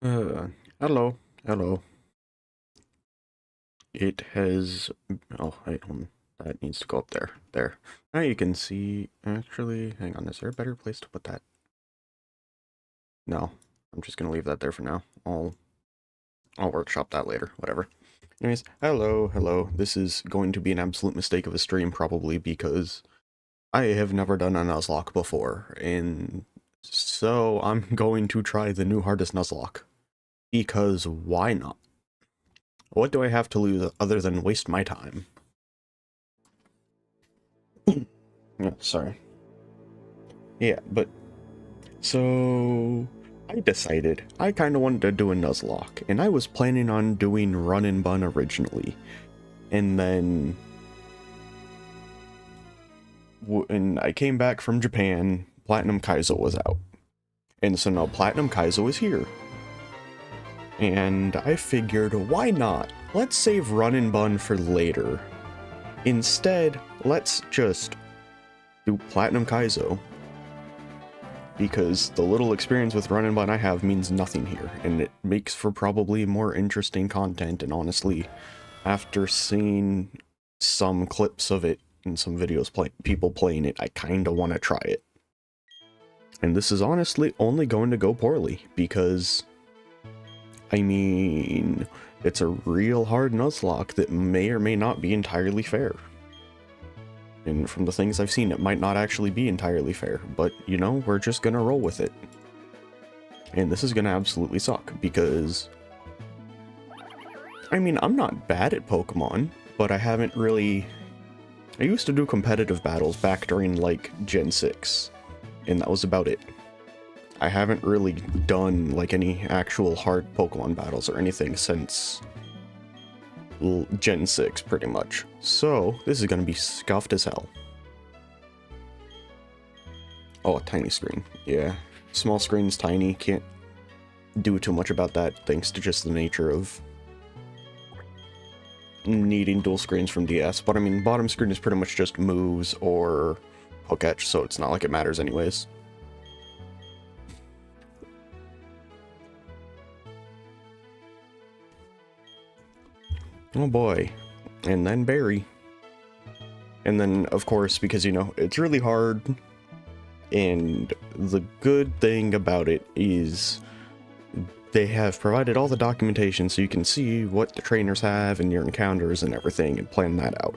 Uh, hello, hello. It has. Oh, wait, hold on. That needs to go up there. There. Now you can see. Actually, hang on. Is there a better place to put that? No, I'm just gonna leave that there for now. I'll workshop that later. Whatever. Anyways, hello, hello. This is going to be an absolute mistake of a stream, probably because I have never done a Nuzlocke before, and so I'm going to try the new hardest Nuzlocke because why not? What do I have to lose other than waste my time? Yeah, sorry. Yeah, but so I decided I kind of wanted to do a Nuzlocke, and I was planning on doing Run and Bun originally, and then when I came back from Japan, Platinum Kaizo was out, and so now Platinum Kaizo is here, and I figured why not? Let's save Run and Bun for later. Instead, let's just do Platinum Kaizo, because the little experience with Run and Bun I have means nothing here, and it makes for probably more interesting content, and honestly, after seeing some clips of it and some videos people playing it, I kinda want to try it. And this is honestly only going to go poorly, because, I mean, it's a real hard Nuzlocke that may or may not be entirely fair. And from the things I've seen, it might not actually be entirely fair, but, you know, we're just gonna roll with it. And this is gonna absolutely suck, because, I mean, I'm not bad at Pokemon, but I haven't really... I used to do competitive battles back during, like, Gen 6, and that was about it. I haven't really done, like, any actual hard Pokemon battles or anything since Gen 6, pretty much. So, this is gonna be scuffed as hell. Oh, a tiny screen. Yeah. Small screen's tiny, can't do too much about that thanks to just the nature of needing dual screens from DS. But I mean, bottom screen is pretty much just moves or Poketch, so it's not like it matters anyways. Oh boy. And then Barry. And then, of course, because, you know, it's really hard, and the good thing about it is they have provided all the documentation so you can see what the trainers have and your encounters and everything and plan that out.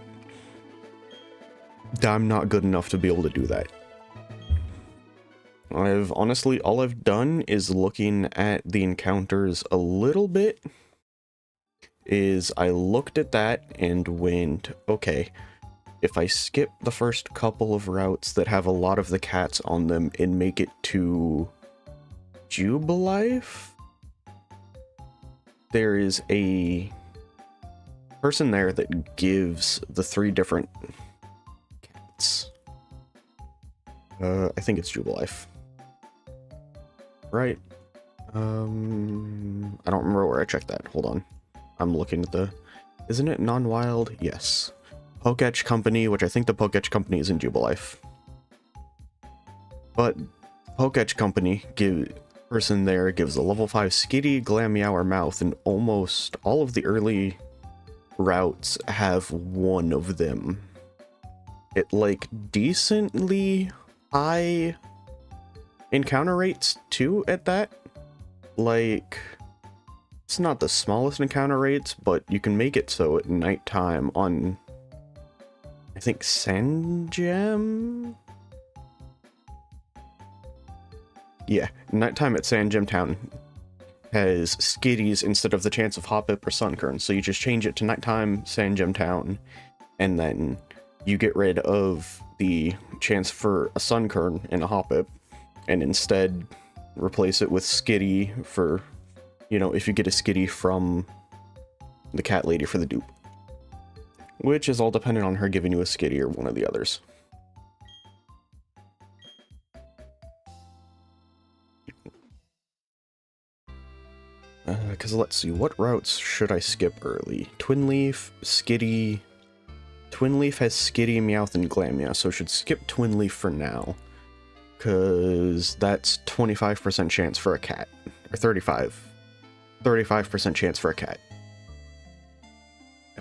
I'm not good enough to be able to do that. Honestly, all I've done is looking at the encounters a little bit. I looked at that and went, okay, if I skip the first couple of routes that have a lot of the cats on them and make it to Jubilife, there is a person there that gives the 3 different cats. I think it's Jubilife. Right? I don't remember where I checked that. Hold on. I'm looking at the... Isn't it non-wild? Yes. Poketch Company, which I think the Poketch Company is in Jubilife. But Poketch Company person there gives a level 5 Skitty, Glameow, Mouth, and almost all of the early routes have one of them. It, like, decently high encounter rates, too, at that. Like, it's not the smallest encounter rates, but you can make it so at nighttime on, I think, Sandgem? Yeah, nighttime at Sandgem Town has Skitties instead of the chance of Hoppip or Sunkern, so you just change it to nighttime Sandgem Town, and then you get rid of the chance for a Sunkern and a Hoppip, and instead replace it with Skitty for, you know, if you get a Skitty from the cat lady for the dupe. Which is all dependent on her giving you a Skitty or one of the others. Because let's see, what routes should I skip early? Twinleaf, Skitty... Twinleaf has Skitty, Meowth, and Glameow, so I should skip Twinleaf for now. Because that's 25% chance for a cat. Or 35. 35% chance for a cat.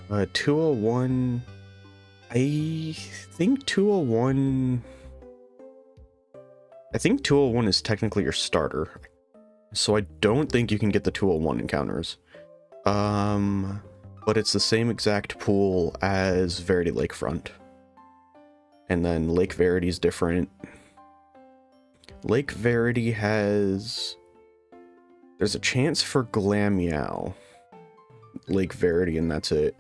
201... I think 201... I think 201 is technically your starter. So I don't think you can get the 201 encounters. But it's the same exact pool as Verity Lakefront. And then Lake Verity's different. Lake Verity has... There's a chance for Glameow. Lake Verity, and that's it.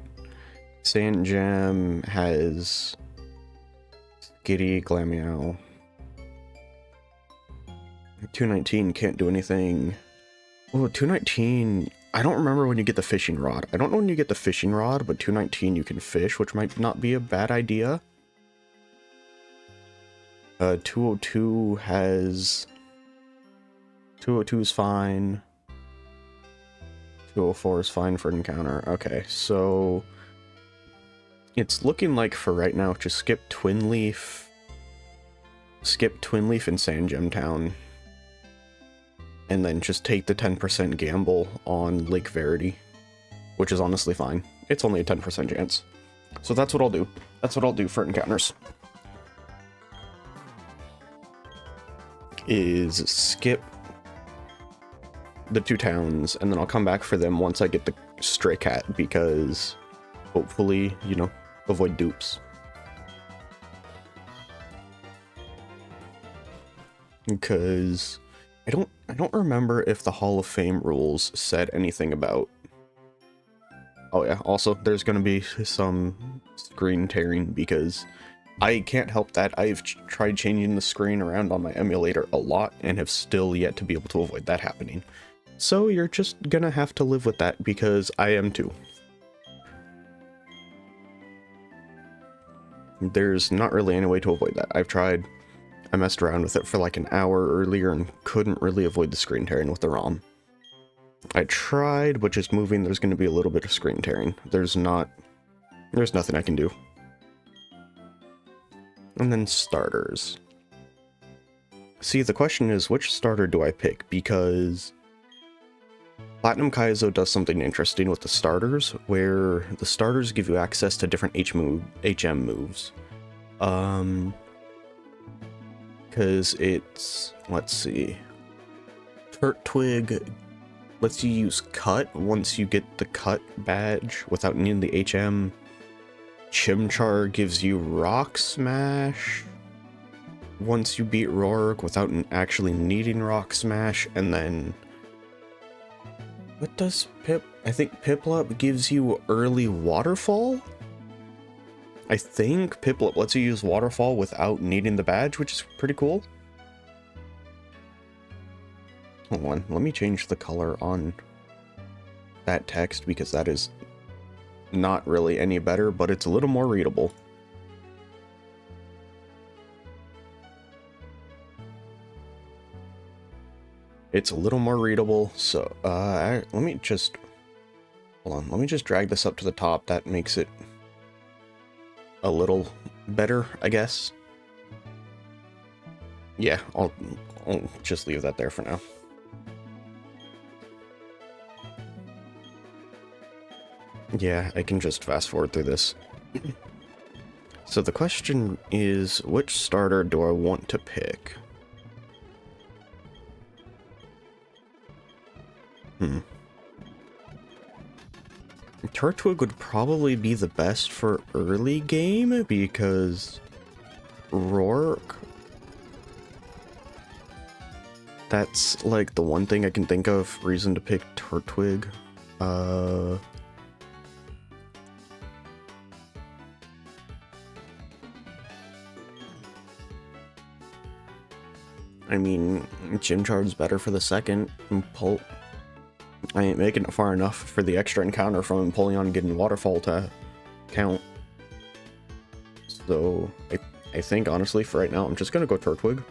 Sand Jam has... Skitty, Glameow. 219 can't do anything. Oh, 219... I don't remember when you get the fishing rod. I don't know when you get the fishing rod, but 219 you can fish, which might not be a bad idea. 202 has... 202 is fine. 204 is fine for an encounter. Okay, so... It's looking like for right now, just skip Twin Leaf. Skip Twin Leaf in Sand Gem Town. And then just take the 10% gamble on Lake Verity, which is honestly fine. It's only a 10% chance. So that's what I'll do. That's what I'll do for encounters. Is skip the 2 towns, and then I'll come back for them once I get the stray cat, because hopefully, you know, avoid dupes. Because... I don't remember if the Hall of Fame rules said anything about... Oh yeah, also, there's gonna be some screen tearing, because I can't help that. I've tried changing the screen around on my emulator a lot, and have still yet to be able to avoid that happening. So you're just gonna have to live with that, because I am too. There's not really any way to avoid that. I've tried... I messed around with it for like an hour earlier and couldn't really avoid the screen tearing with the ROM. I tried, but just moving, there's going to be a little bit of screen tearing. There's nothing I can do. And then starters. See, the question is, which starter do I pick? Because Platinum Kaizo does something interesting with the starters, where the starters give you access to different HM moves. Because it's, let's see, Turtwig lets you use Cut once you get the Cut badge without needing the HM. Chimchar gives you Rock Smash once you beat Roark without actually needing Rock Smash. And then, what does Pip? I think Piplup gives you early Waterfall? I think Piplup lets you use Waterfall without needing the badge, which is pretty cool. Hold on, let me change the color on that text, because that is not really any better, but it's a little more readable. It's a little more readable, so let me just... Hold on, let me just drag this up to the top. That makes it a little better, I guess. Yeah, I'll just leave that there for now. Yeah, I can just fast forward through this. So the question is, which starter do I want to pick? Turtwig would probably be the best for early game, because Roark... That's like the one thing I can think of reason to pick Turtwig. I mean, Chimchar's better for the second. I ain't making it far enough for the extra encounter from Empoleon getting Waterfall to count. So, I think, honestly, for right now, I'm just gonna go Turtwig.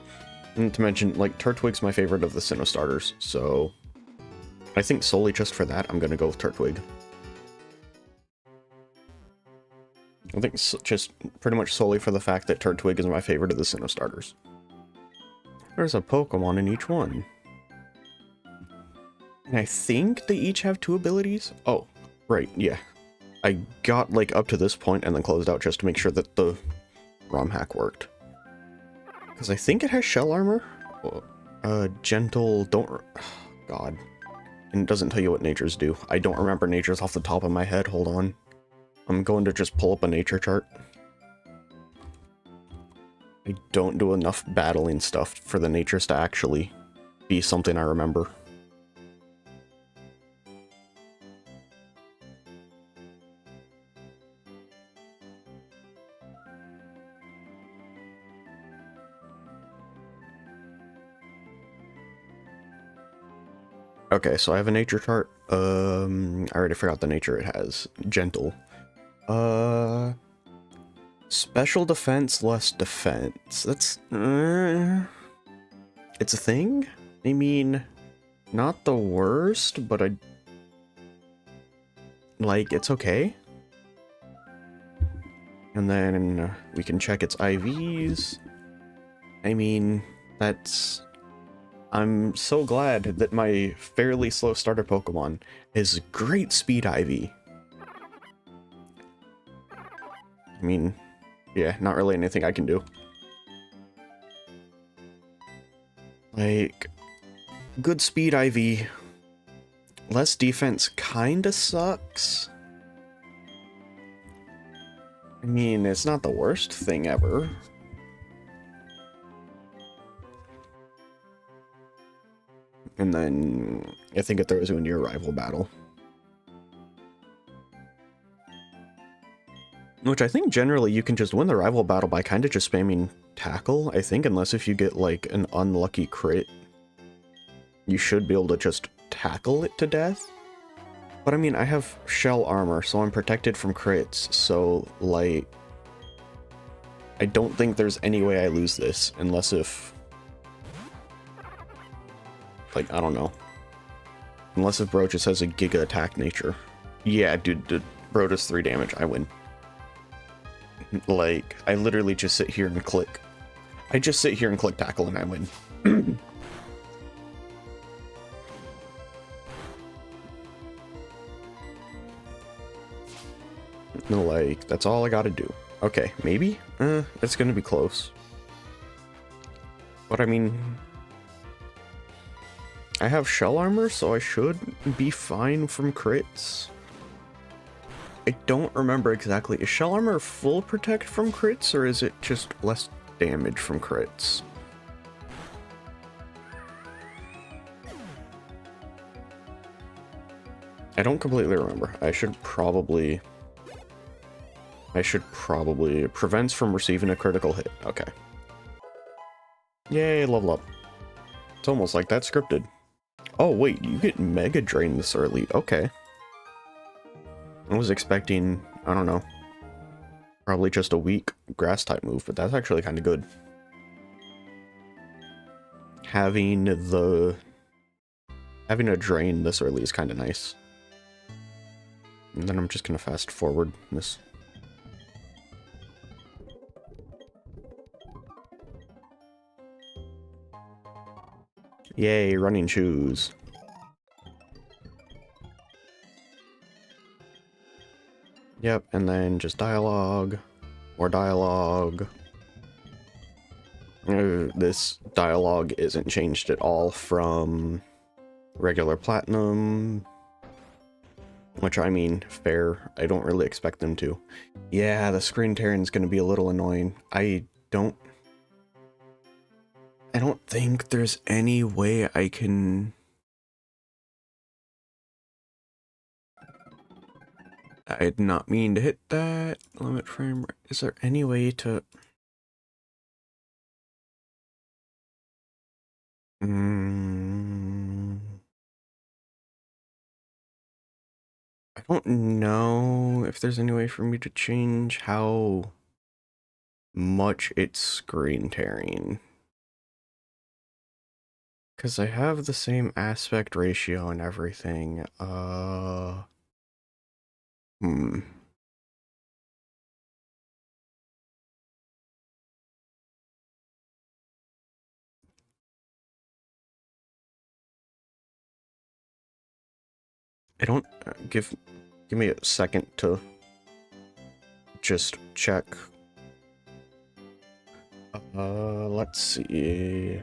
And to mention, like, Turtwig's my favorite of the Sinnoh starters, so I think solely just for that, I'm gonna go with Turtwig. I think just pretty much solely for the fact that Turtwig is my favorite of the Sinnoh starters. There's a Pokemon in each one. And I think they each have 2 abilities. Oh, right, yeah. I got, like, up to this point and then closed out just to make sure that the ROM hack worked. Because I think it has shell armor. Gentle, don't... God. And it doesn't tell you what natures do. I don't remember natures off the top of my head. Hold on. I'm going to just pull up a nature chart. I don't do enough battling stuff for the natures to actually be something I remember. Okay, so I have a nature chart. I already forgot the nature it has. Gentle. Special defense, less defense. That's... it's a thing? I mean, not the worst, but like, it's okay. And then we can check its IVs. I mean, that's... I'm so glad that my fairly slow starter Pokemon is great speed IV. I mean, yeah, not really anything I can do. Like, good speed IV. Less defense kinda sucks. I mean, it's not the worst thing ever. And then I think it throws you into your rival battle. Which I think generally you can just win the rival battle by kind of just spamming tackle, I think, unless if you get like an unlucky crit. You should be able to just tackle it to death. But I mean, I have shell armor, so I'm protected from crits, so like... I don't think there's any way I lose this, unless if... like, I don't know. Unless if Bro just has a Giga attack nature. Yeah, dude, Bro does 3 damage, I win. Like, I literally just sit here and click. I just sit here and click tackle and I win. Like, that's all I gotta do. Okay, maybe? It's gonna be close. But I mean... I have shell armor, so I should be fine from crits. I don't remember exactly. Is shell armor full protect from crits, or is it just less damage from crits? I don't completely remember. I should probably... Prevents from receiving a critical hit. Okay. Yay, level up. It's almost like that's scripted. Oh, wait, you get Mega Drain this early. Okay. I was expecting, I don't know, probably just a weak grass-type move, but that's actually kind of good. Having a drain this early is kind of nice. And then I'm just going to fast forward this. Yay, running shoes. Yep, and then just dialogue. More dialogue. This dialogue isn't changed at all from regular Platinum. Which, I mean, fair. I don't really expect them to. Yeah, the screen tearing is going to be a little annoying. I don't think there's any way I can... I did not mean to hit that limit frame rate. Is there any way to... I don't know if there's any way for me to change how much it's screen tearing. Because I have the same aspect ratio and everything. I don't give me a second to just check. Let's see.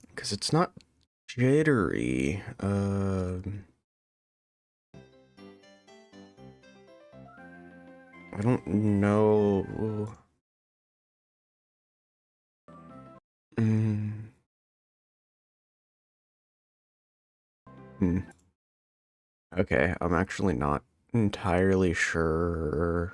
Because it's not jittery. I don't know. Okay, I'm actually not entirely sure.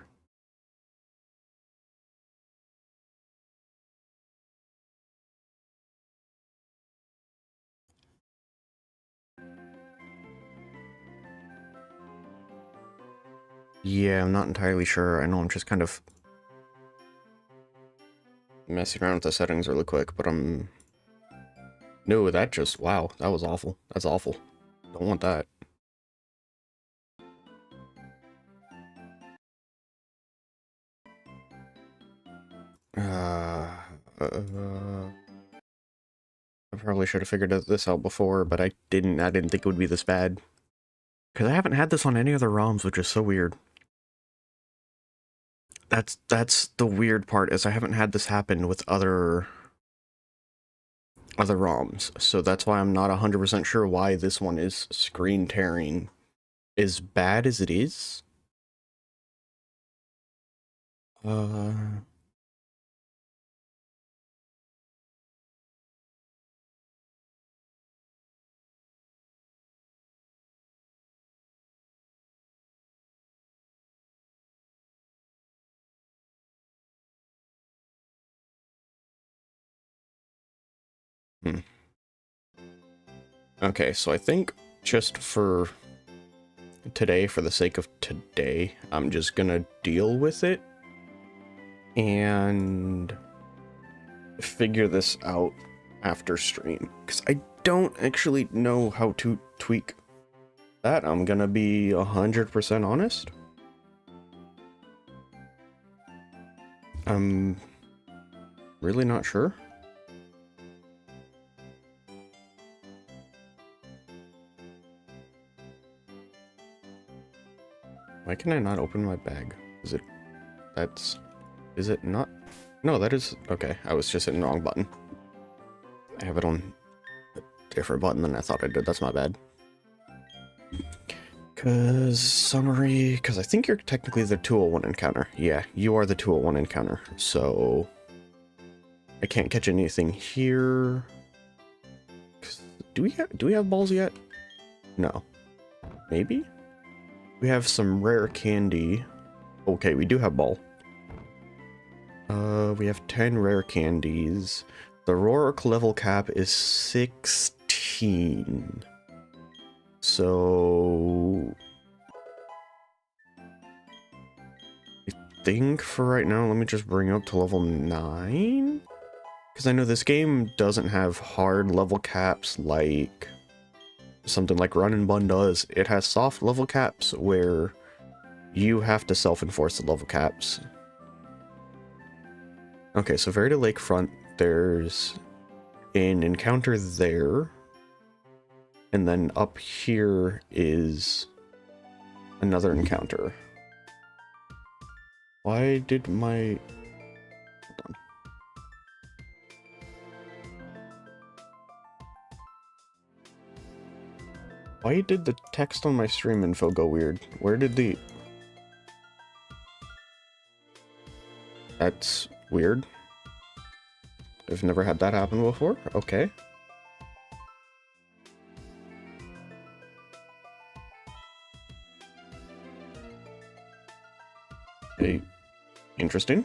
Yeah, I'm not entirely sure. I know I'm just kind of messing around with the settings really quick, but I'm... No, that just... Wow, that was awful. That's awful. Don't want that. I probably should have figured this out before, but I didn't think it would be this bad. Because I haven't had this on any other ROMs, which is so weird. That's the weird part, is I haven't had this happen with other ROMs. So that's why I'm not 100% sure why this one is screen tearing as bad as it is. Okay, so I think just for today, for the sake of today, I'm just gonna deal with it and figure this out after stream, because I don't actually know how to tweak that. I'm gonna be 100% honest. I'm really not sure. Why can I not open my bag? Is it not? No, that is, okay, I was just hitting the wrong button. I have it on a different button than I thought I did, that's my bad. Summary, because I think you're technically the 201 encounter. Yeah, you are the 201 encounter, so I can't catch anything here. Do we have balls yet? No. Maybe? We have some rare candy. Okay, we do have ball. We have 10 rare candies. The Rourke level cap is 16. So... I think for right now, let me just bring up to level 9? Because I know this game doesn't have hard level caps like something like Run and Bun does. It has soft level caps where you have to self-enforce the level caps. Okay, so Verita Lakefront, there's an encounter there. And then up here is another encounter. Why did my... Hold on. Why did the text on my stream info go weird? Where did the... That's weird. I've never had that happen before. Okay. Hey, interesting.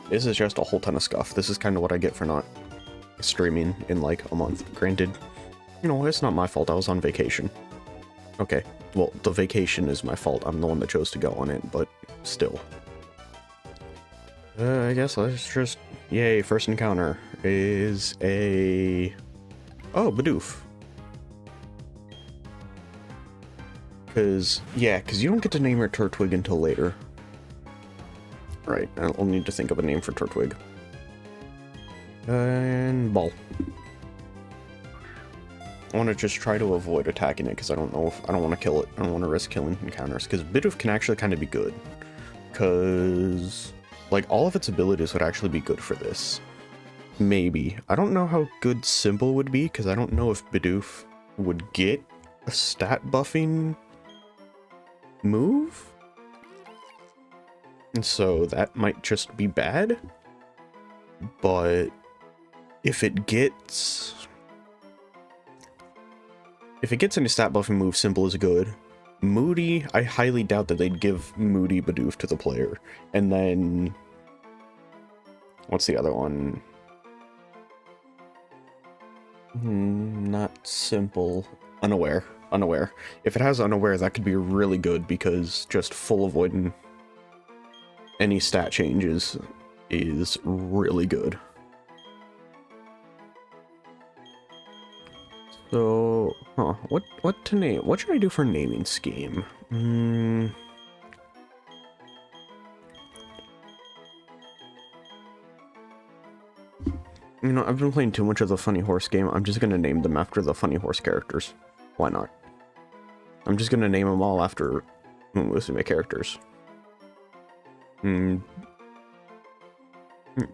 This is just a whole ton of scuff. This is kind of what I get for not streaming in like a month. Granted, you know, it's not my fault. I was on vacation. Okay, well, the vacation is my fault. I'm the one that chose to go on it, but still. I guess let's just... Yay, first encounter is a... Oh, Bidoof. Because you don't get to name your Turtwig until later. Right, I'll need to think of a name for Turtwig. And Ball. I want to just try to avoid attacking it because I don't know if I don't want to kill it. I don't want to risk killing encounters because Bidoof can actually kind of be good. Because like all of its abilities would actually be good for this. Maybe. I don't know how good Simple would be because I don't know if Bidoof would get a stat buffing move. And so that might just be bad. But if it gets any stat buffing move, Simple is good. Moody, I highly doubt that they'd give Moody Bidoof to the player. And then what's the other one? Not Simple. Unaware. Unaware. If it has Unaware, that could be really good because just full avoiding any stat changes is really good. So, what to name? What should I do for naming scheme? You know, I've been playing too much of the Funny Horse game. I'm just gonna name them after the Funny Horse characters. Why not? I'm just gonna name them all after Musume characters.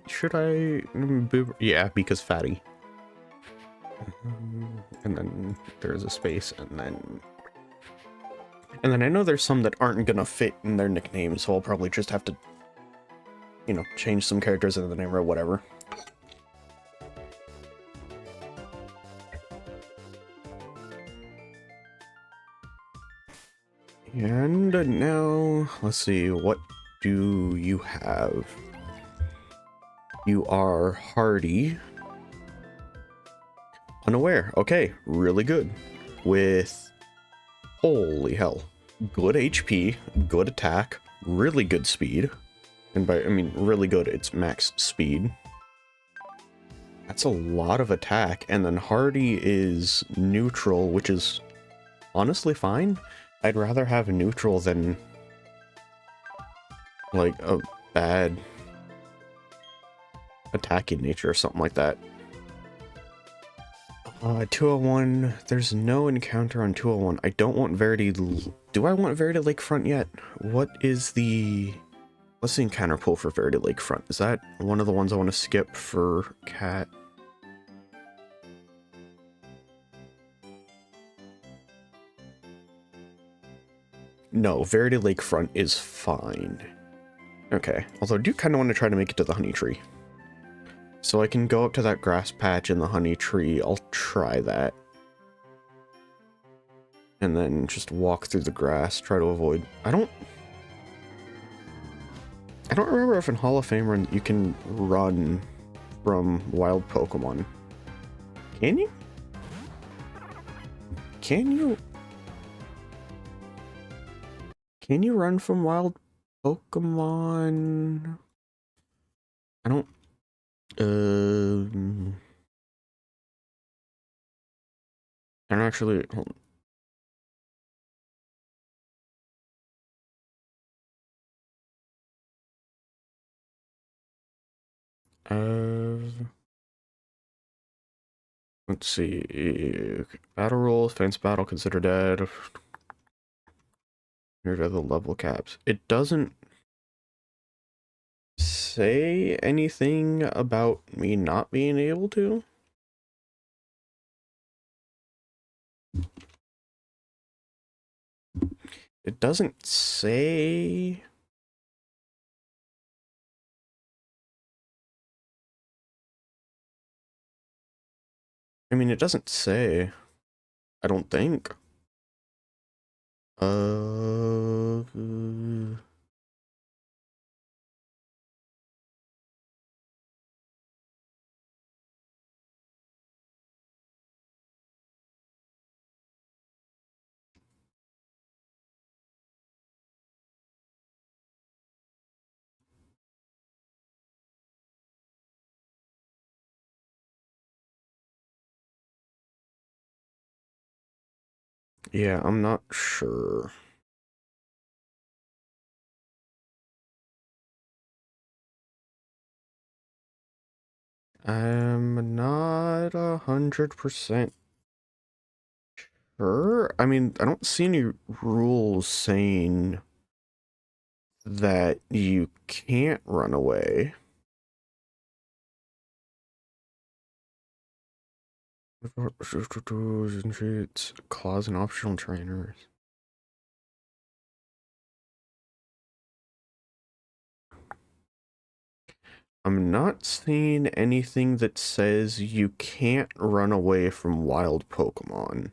Should I? Yeah, because fatty. And then there's a space, and then I know there's some that aren't gonna fit in their nickname, so I'll probably just have to, you know, change some characters in the name or whatever. And now, let's see, what do you have? You are hardy. Unaware. Okay, really good. With, holy hell, good HP, good attack, really good speed. And by, I mean, really good, it's max speed. That's a lot of attack. And then hardy is neutral, which is honestly fine. I'd rather have neutral than like a bad attacking nature or something like that. 201, there's no encounter on 201. I don't want Verity. Do I want Verity Lakefront yet? What's the encounter pool for Verity Lakefront? Is that one of the ones I want to skip for Cat? No, Verity Lakefront is fine. Okay, although I do kind of want to try to make it to the honey tree. So I can go up to that grass patch in the honey tree. I'll try that. And then just walk through the grass, try to avoid... I don't remember if in Hall of Fame you can run from wild Pokemon. Can you? Can you run from wild Pokemon? I don't... I don't actually... Hold on. Let's see. Battle rules, fence battle, consider dead. Here are the level caps. It doesn't say anything about me not being able to. It doesn't say... I mean, it doesn't say. I don't think. Yeah, I'm not sure. I'm not 100% sure. I mean, I don't see any rules saying that you can't run away. Clause and optional trainers. I'm not seeing anything that says you can't run away from wild Pokemon.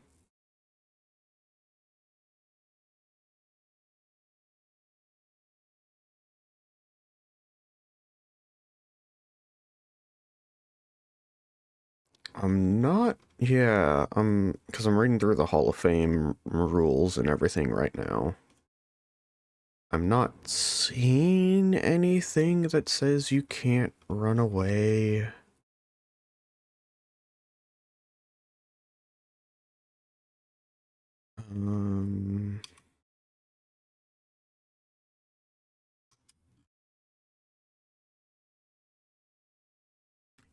I'm not, yeah, because I'm reading through the Hall of Fame rules and everything right now. I'm not seeing anything that says you can't run away. Um,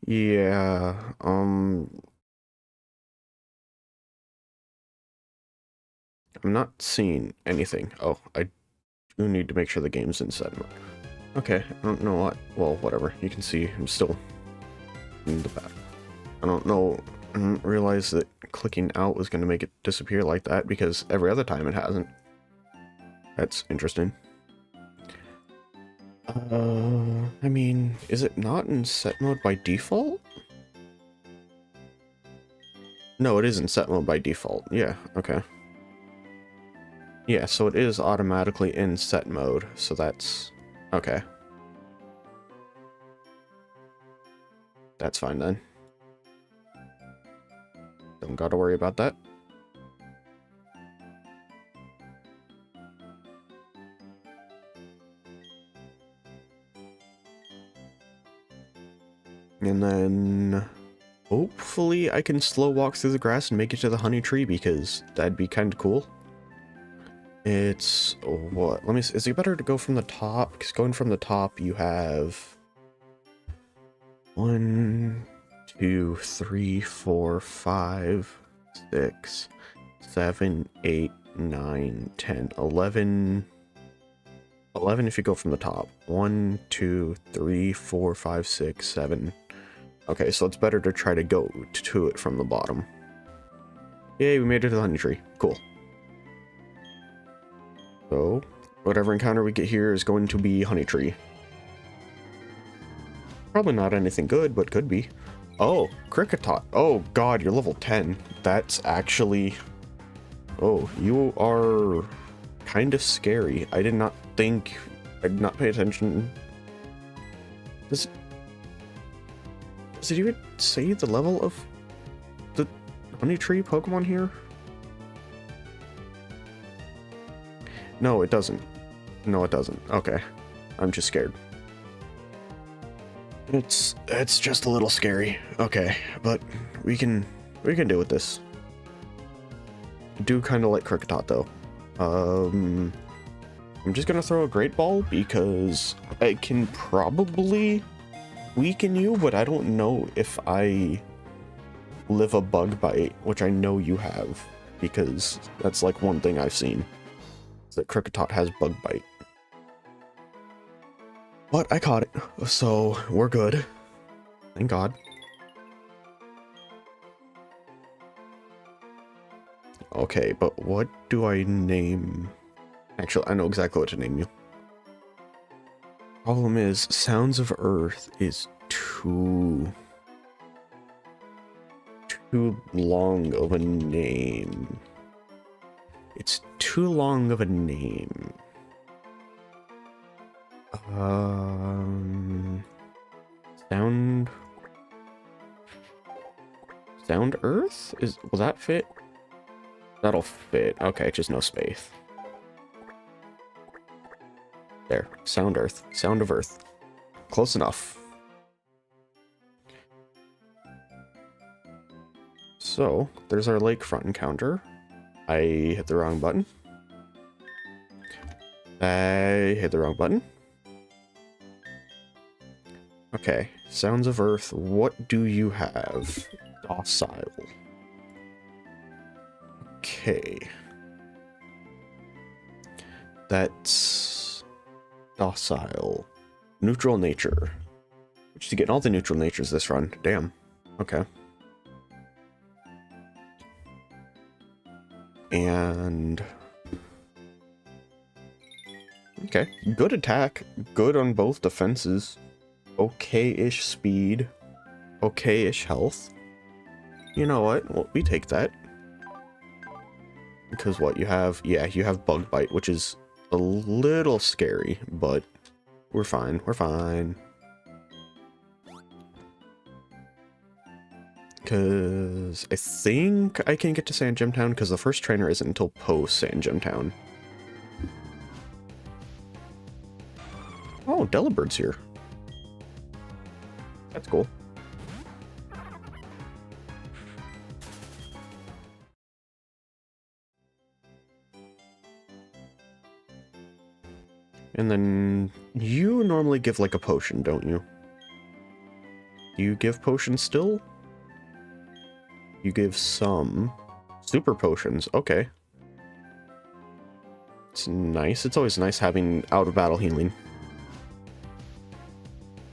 yeah, I'm not seeing anything. Oh, I do need to make sure the game's in set mode. Okay, I don't know what, well, whatever. You can see I'm still in the battle. I don't know, I didn't realize that clicking out was going to make it disappear like that, because every other time it hasn't. That's interesting. I mean, is it not in set mode by default? No, it is in set mode by default. Yeah, okay. Yeah, so it is automatically in set mode, so that's... okay. That's fine then. Don't gotta worry about that. And then... hopefully I can slow walk through the grass and make it to the honey tree, because that'd be kind of cool. It's... what? Let me see. Is it better to go from the top? Because going from the top, you have... 1, 2, 3, 4, 5, 6, 7, 8, 9, 10, 11... 11 if you go from the top. 1, 2, 3, 4, 5, 6, 7... Okay, so it's better to try to go to it from the bottom. Yay, we made it to the honey tree. Cool. So, whatever encounter we get here is going to be honey tree. Probably not anything good, but could be. Oh, Kricketot. Oh god, you're level 10. That's actually... oh, you are kind of scary. I did not think... I did not pay attention. Does it even say the level of the honey tree Pokemon here? No, it doesn't. No, it doesn't. Okay. I'm just scared. It's just a little scary. Okay, but we can deal with this. I do kind of like Kricketot though. I'm just gonna throw a Great Ball because I can probably weaken you, but I don't know if I live a bug bite, which I know you have, because that's like one thing I've seen, is that Kricketot has bug bite. But I caught it, so we're good. Thank God. Okay, but what do I name? Actually, I know exactly what to name you. Problem is, Sounds of Earth is too long of a name. It's too long of a name. Sound Earth? Will that fit? That'll fit. Okay, just no space. There. Sound Earth. Sound of Earth. Close enough. So, there's our lakefront encounter. I hit the wrong button. I hit the wrong button. Okay, Sounds of Earth, what do you have? Docile. Okay. That's docile. Neutral nature. Which you get all the neutral natures this run. Damn. Okay. And okay, good attack, good on both defenses, okay-ish speed, okay-ish health. You know what? Well, we take that. Because what you have, yeah, you have Bug Bite, which is a little scary, but we're fine. We're fine. Because I think I can get to Sand Gem Town because the first trainer isn't until post Sand Gem Town. Oh, Delabird's here. That's cool. And then you normally give like a potion, don't you? You give potions still? You give some super potions. Okay. It's nice. It's always nice having out of battle healing.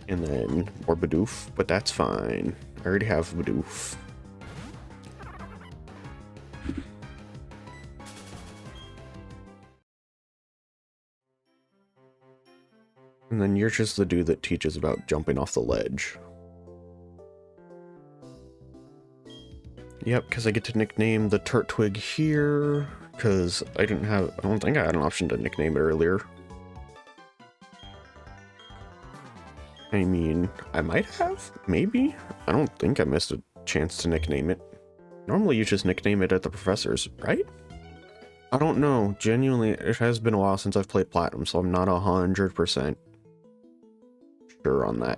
And then more Bidoof, but that's fine. I already have Bidoof. And then you're just the dude that teaches about jumping off the ledge. Yep, because I get to nickname the Turtwig here, because I don't think I had an option to nickname it earlier. I mean, I might have, maybe? I don't think I missed a chance to nickname it. Normally you just nickname it at the professor's, right? I don't know, genuinely, it has been a while since I've played Platinum, so I'm not 100% sure on that.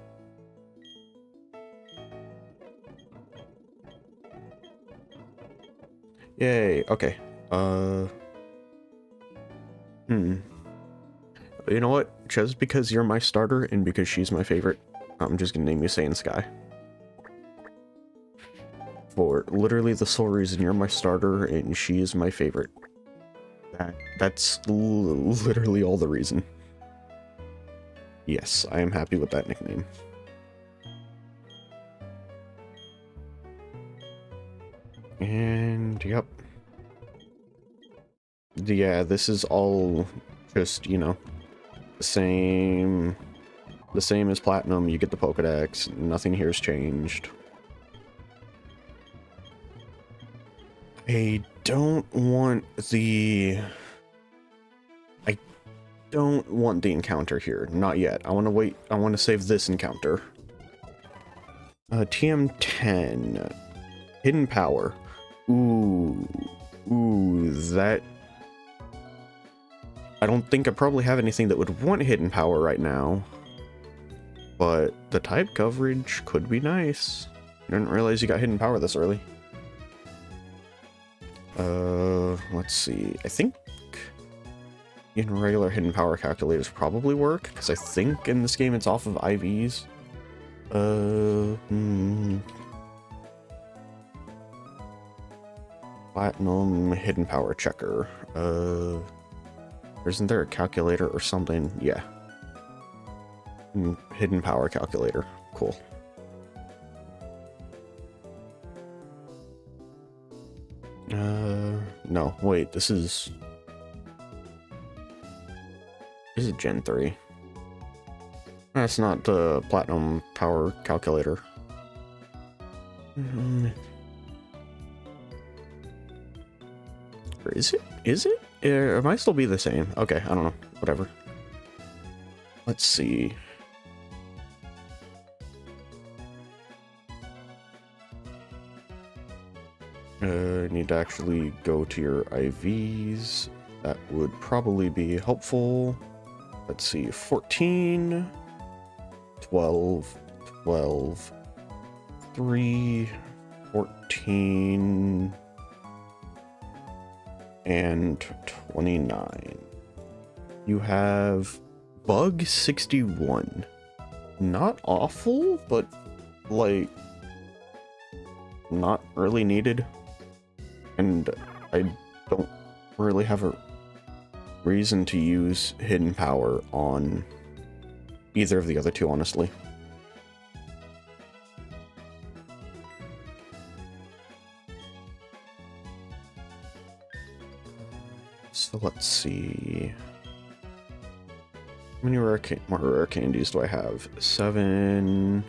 Yay, okay. You know what? Just because you're my starter and because she's my favorite, I'm just gonna name you Saiyan Sky. For literally the sole reason you're my starter and she is my favorite. That's literally all the reason. Yes, I am happy with that nickname. And yep. Yeah, this is all just, you know, the same as Platinum. You get the Pokedex, nothing here has changed. I don't want the encounter here, not yet. I want to wait, I want to save this encounter. TM10, Hidden Power. Ooh, that... I don't think I probably have anything that would want Hidden Power right now. But the type coverage could be nice. I didn't realize you got Hidden Power this early. Let's see. I think in regular Hidden Power calculators probably work, because I think in this game it's off of IVs. Platinum Hidden Power checker. Isn't there a calculator or something? Yeah. Hidden Power calculator. Cool. No, wait, this is Gen 3. That's not the Platinum Power calculator. Or is it? Is it? It might still be the same. Okay, I don't know. Whatever. Let's see. Need to actually go to your IVs. That would probably be helpful. Let's see, 14, 12, 12, 3, 14, and 29. You have bug 61. Not awful, but like not really needed. And I don't really have a reason to use hidden power on either of the other two, honestly. So let's see. How many more rare candies do I have? 7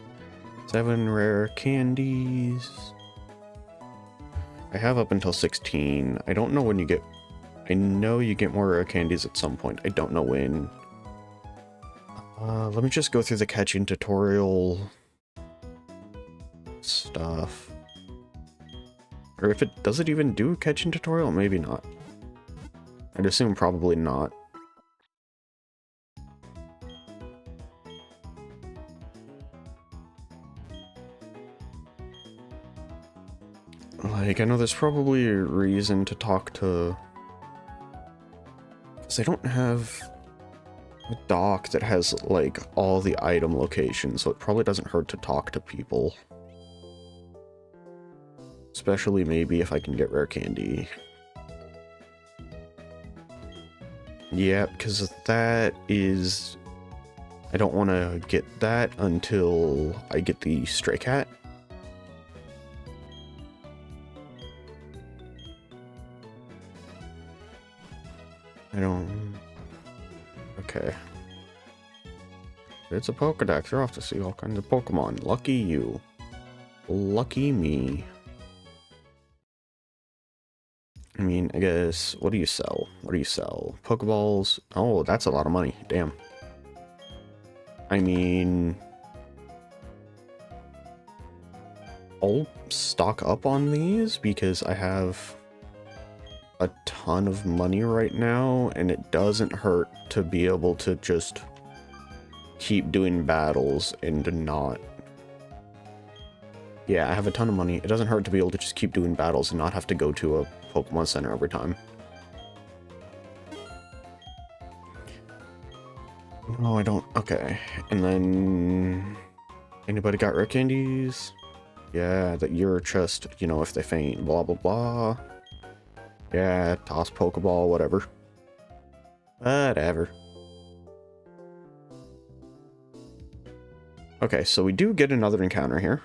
rare candies. I have up until 16. I don't know when you get... I know you get more rare candies at some point. I don't know when. Let me just go through the catching tutorial stuff. Or if it... Does it even do a catching tutorial? Maybe not. I'd assume probably not. Like, I know there's probably a reason to talk to... Because I don't have a dock that has, like, all the item locations, so it probably doesn't hurt to talk to people. Especially maybe if I can get rare candy. Yeah, because that is... I don't want to get that until I get the stray cat. I don't... Okay. It's a Pokedex. You're off to see all kinds of Pokemon. Lucky you. Lucky me. I mean, I guess... What do you sell? What do you sell? Pokeballs? Oh, that's a lot of money. Damn. I mean... I'll stock up on these because I have a ton of money right now, and it doesn't hurt to be able to just keep doing battles and not... Yeah, I have a ton of money. It doesn't hurt to be able to just keep doing battles and not have to go to a Pokemon Center every time. Oh, I don't... Okay. And then... Anybody got rare candies? Yeah, that you're just, you know, if they faint, blah, blah, blah. Yeah, toss Pokeball, whatever. Whatever. Okay, so we do get another encounter here.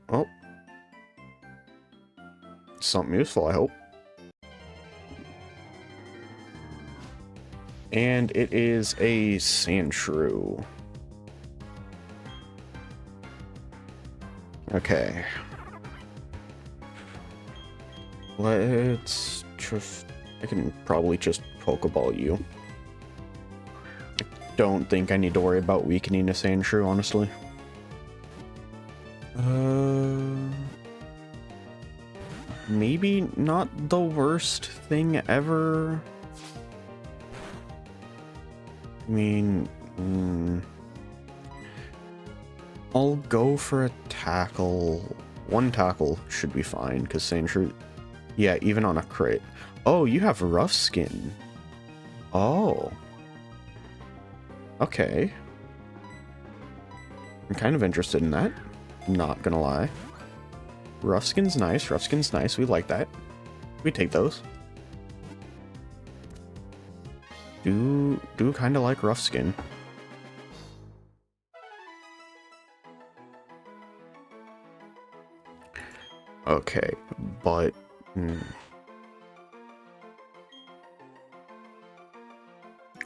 Oh. Something useful, I hope. And it is a Sandshrew. Okay. Let's just... I can probably just Pokeball you. I don't think I need to worry about weakening a Sandshrew, honestly. Maybe not the worst thing ever. I mean, I'll go for a tackle. One tackle should be fine, because Sandshrew... Yeah, even on a crit. Oh, you have rough skin. Oh. Okay. I'm kind of interested in that. Not gonna lie. Rough skin's nice. Rough skin's nice. We like that. We take those. Do kind of like rough skin. Okay, but...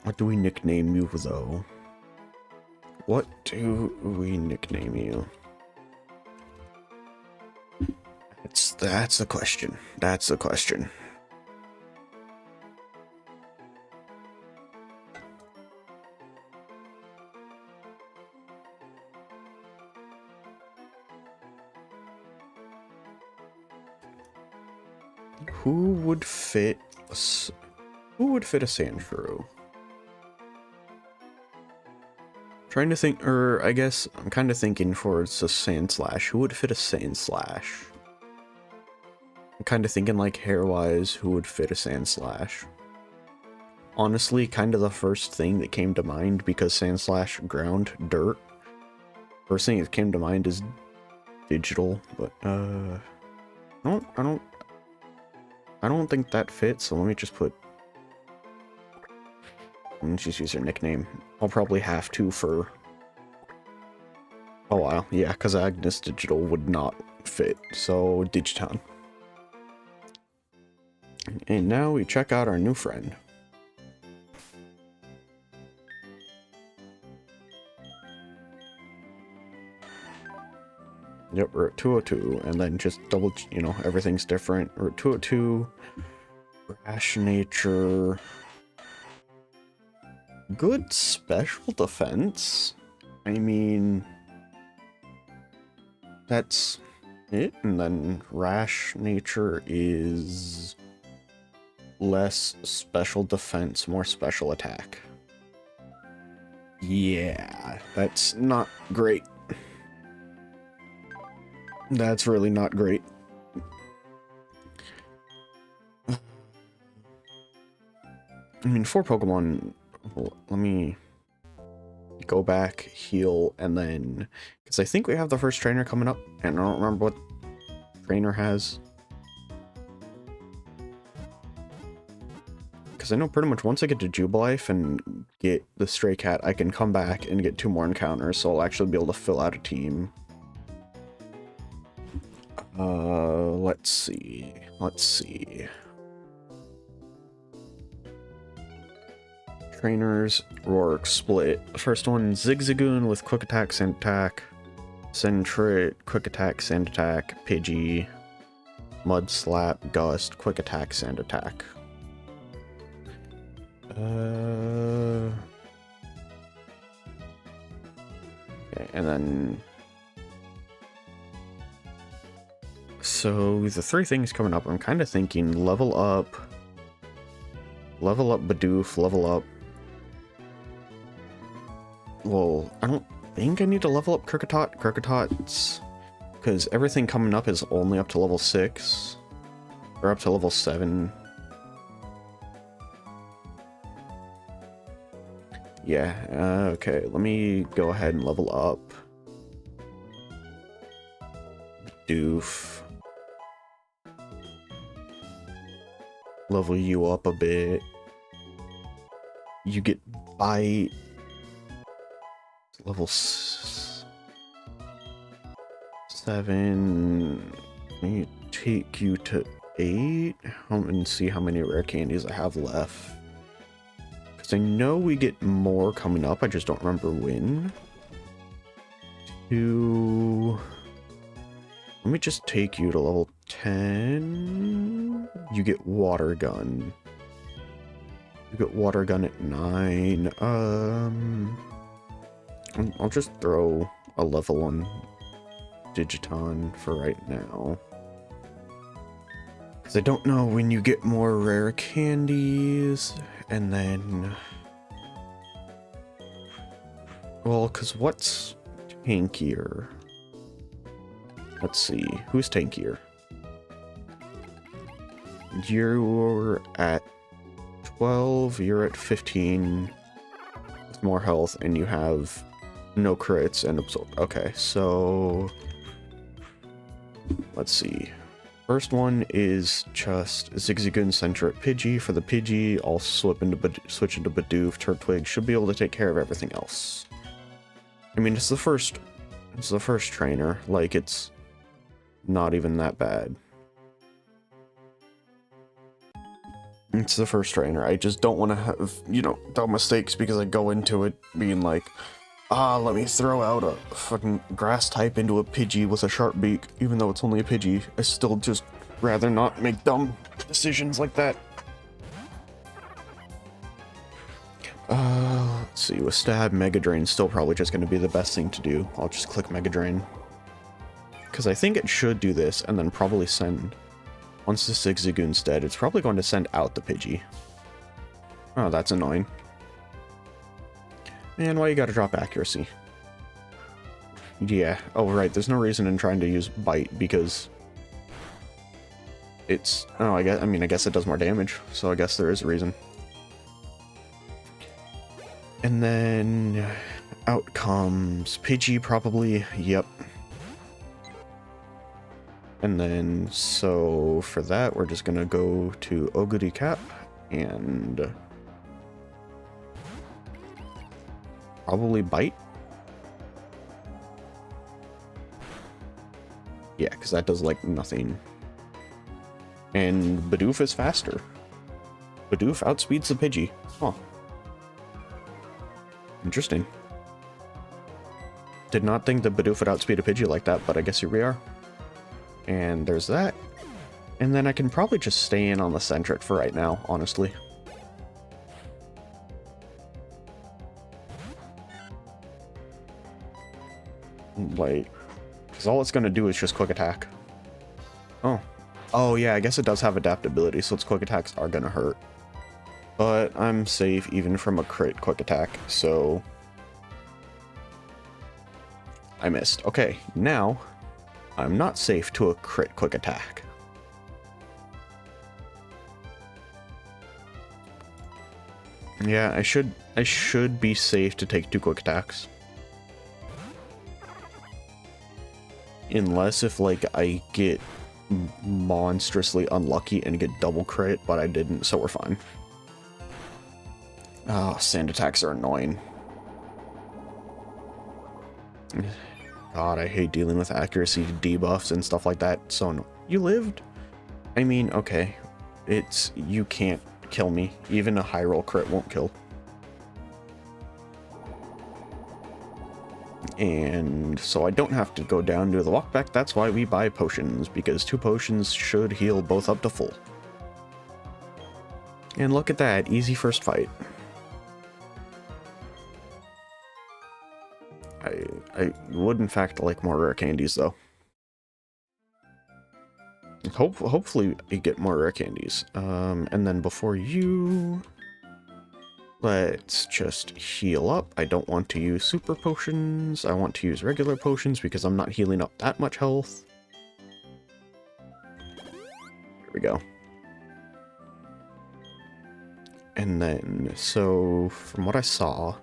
What do we nickname you, though? What do we nickname you? That's the question. That's the question. Who would fit a Sandshrew? Trying to think, or I guess I'm kind of thinking for it's a Sand Slash. Who would fit a Sand Slash? I'm kind of thinking like hair-wise, who would fit a Sand Slash? Honestly, kind of the first thing that came to mind, because Sand Slash ground dirt. First thing that came to mind is digital, but I don't think that fits. So let me just put. Let's just use her nickname. I'll probably have to for a while. Yeah, because Agnes Digital would not fit. So Digiton. And now we check out our new friend. Yep, we're at 202, and then just double, you know, everything's different. We're at 202, Rash Nature, good special defense. I mean, that's it. And then Rash Nature is less special defense, more special attack. Yeah, that's not great. That's really not great. I mean, for Pokemon, well, let me go back, heal, and then... Because I think we have the first trainer coming up, and I don't remember what trainer has. Because I know pretty much once I get to Jubilife and get the Stray Cat, I can come back and get 2 more encounters, so I'll actually be able to fill out a team. Let's see. Trainers, Roark, Split. First one, Zigzagoon with Quick Attack, Sand Attack. Sentret, Quick Attack, Sand Attack. Pidgey, Mud Slap, Gust, Quick Attack, Sand Attack. Okay, and then... So, the 3 things coming up, I'm kind of thinking level up Bidoof, level up... Well, I don't think I need to level up Kricketot. Cricketot's... Because everything coming up is only up to level 6. Or up to level 7. Yeah, okay, let me go ahead and level up Bidoof. Level you up a bit. You get Bite. Level 7. Let me take you to 8 and see how many rare candies I have left. Because I know we get more coming up, I just don't remember when. 2... Let me just take you to level 10. You get Water Gun. You get Water Gun at 9. I'll just throw a level on Digiton for right now. Because I don't know when you get more rare candies. And then... Well, because what's tankier? Let's see, who's tankier? You're at 12, you're at 15 with more health, and you have no crits and absorb. Okay, so let's see. First one is just Zigzagoon Sentret Pidgey. For the Pidgey, I'll switch into Bidoof. Turtwig should be able to take care of everything else. I mean, it's the first trainer, like it's not even that bad. It's the first trainer. I just don't want to have, you know, dumb mistakes because I go into it being like, let me throw out a fucking grass type into a Pidgey with a sharp beak, even though it's only a Pidgey. I still just rather not make dumb decisions like that. Let's see, with Stab, Mega Drain's still probably just going to be the best thing to do. I'll just click Mega Drain. Because I think it should do this, and then probably send... Once the Zigzagoon's dead, it's probably going to send out the Pidgey. Oh, that's annoying. Man, why you gotta drop accuracy? Yeah. Oh, right. There's no reason in trying to use bite because it's... Oh, I guess it does more damage, so I guess there is a reason. And then out comes Pidgey, probably. Yep. And then, so for that, we're just gonna go to Oguri Cap and probably bite. Yeah, because that does like nothing. And Bidoof is faster. Bidoof outspeeds the Pidgey. Huh. Interesting. Did not think that Bidoof would outspeed a Pidgey like that, but I guess here we are. And there's that. And then I can probably just stay in on the Sentret for right now, honestly. Like, because all it's going to do is just quick attack. Oh. Oh, yeah, I guess it does have adaptability, so its quick attacks are going to hurt. But I'm safe even from a crit quick attack, so... I missed. Okay, now I'm not safe to a crit quick attack. Yeah, I should be safe to take 2 quick attacks. Unless if like I get monstrously unlucky and get double crit, but I didn't, so we're fine. Oh, sand attacks are annoying. God, I hate dealing with accuracy debuffs and stuff like that. So no. You lived? I mean, okay. You can't kill me. Even a high roll crit won't kill. And so I don't have to go down to the walk back. That's why we buy potions, because 2 potions should heal both up to full. And look at that, easy first fight. I would in fact like more rare candies though. Hopefully we get more rare candies. And then before you... Let's just heal up. I don't want to use super potions. I want to use regular potions because I'm not healing up that much health. Here we go. And then, so from what I saw,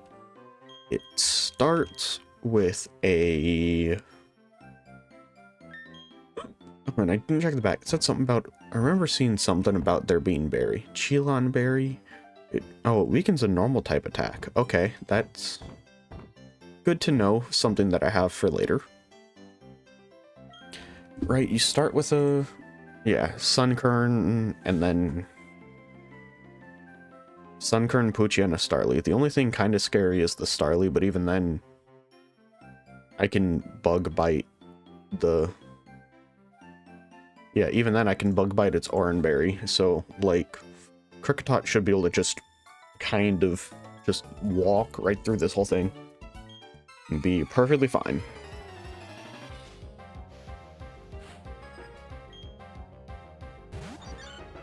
it starts with a... Oh, and I didn't check the back. It said something about... I remember seeing something about there being berry. Chilon berry. It weakens a normal type attack. Okay, that's good to know. Something that I have for later. Right, you start with a... Yeah, Sunkern, and then... Sunkern, Poochie, and a Starly. The only thing kind of scary is the Starly, but even then... I can bug bite the... Yeah, even then I can bug bite its Oranberry, so, like... Kricketot should be able to just kind of just walk right through this whole thing and be perfectly fine.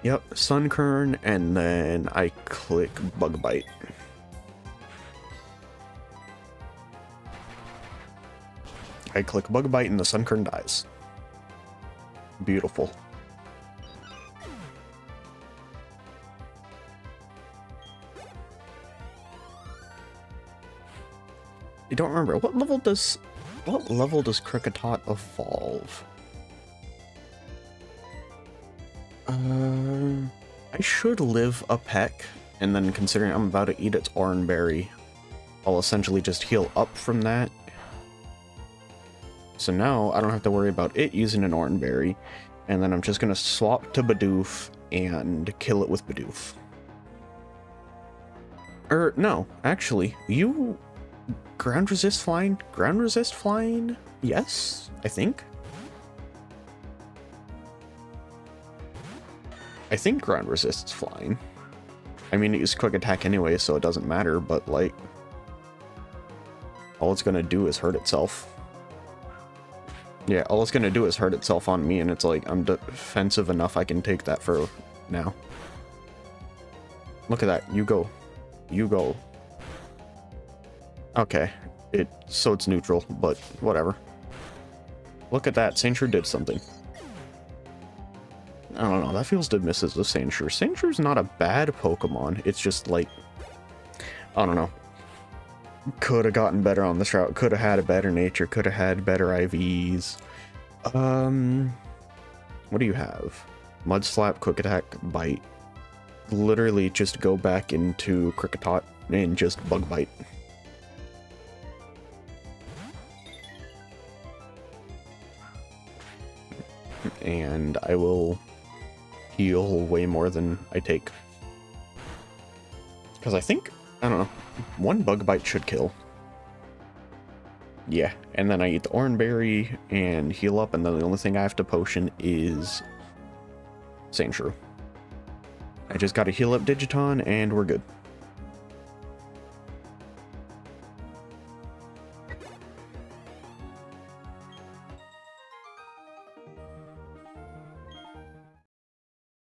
Yep, Sunkern, and then I click Bug Bite. I click Bug Bite and the Sunkern dies. Beautiful. I don't remember. What level does Kricketot evolve? I should live a peck, and then considering I'm about to eat its Oranberry, I'll essentially just heal up from that. So now I don't have to worry about it using an Oranberry, and then I'm just gonna swap to Bidoof and kill it with Bidoof. No, actually, you... Ground resist flying? Ground resist flying? Yes, I think. I think ground resists flying. I mean, it uses quick attack anyway, so it doesn't matter, but like... all it's gonna do is hurt itself. Yeah, all it's gonna do is hurt itself on me, and it's like, I'm defensive enough, I can take that for now. Look at that, you go. You go. Okay, so it's neutral, but whatever. Look at that, Sandshrew did something. I don't know, that feels dismissive of Sandshrew. Sandshrew's not a bad Pokemon, it's just like, I don't know. Could have gotten better on this route, could have had a better nature, could have had better IVs. What do you have? Mud Slap, Quick Attack, Bite. Literally just go back into Kricketot and just Bug Bite. And I will heal way more than I take. Because I think, I don't know, one Bug Bite should kill. Yeah, and then I eat the Oranberry and heal up, and then the only thing I have to potion is Sandshrew. I just gotta heal up Digiton, and we're good.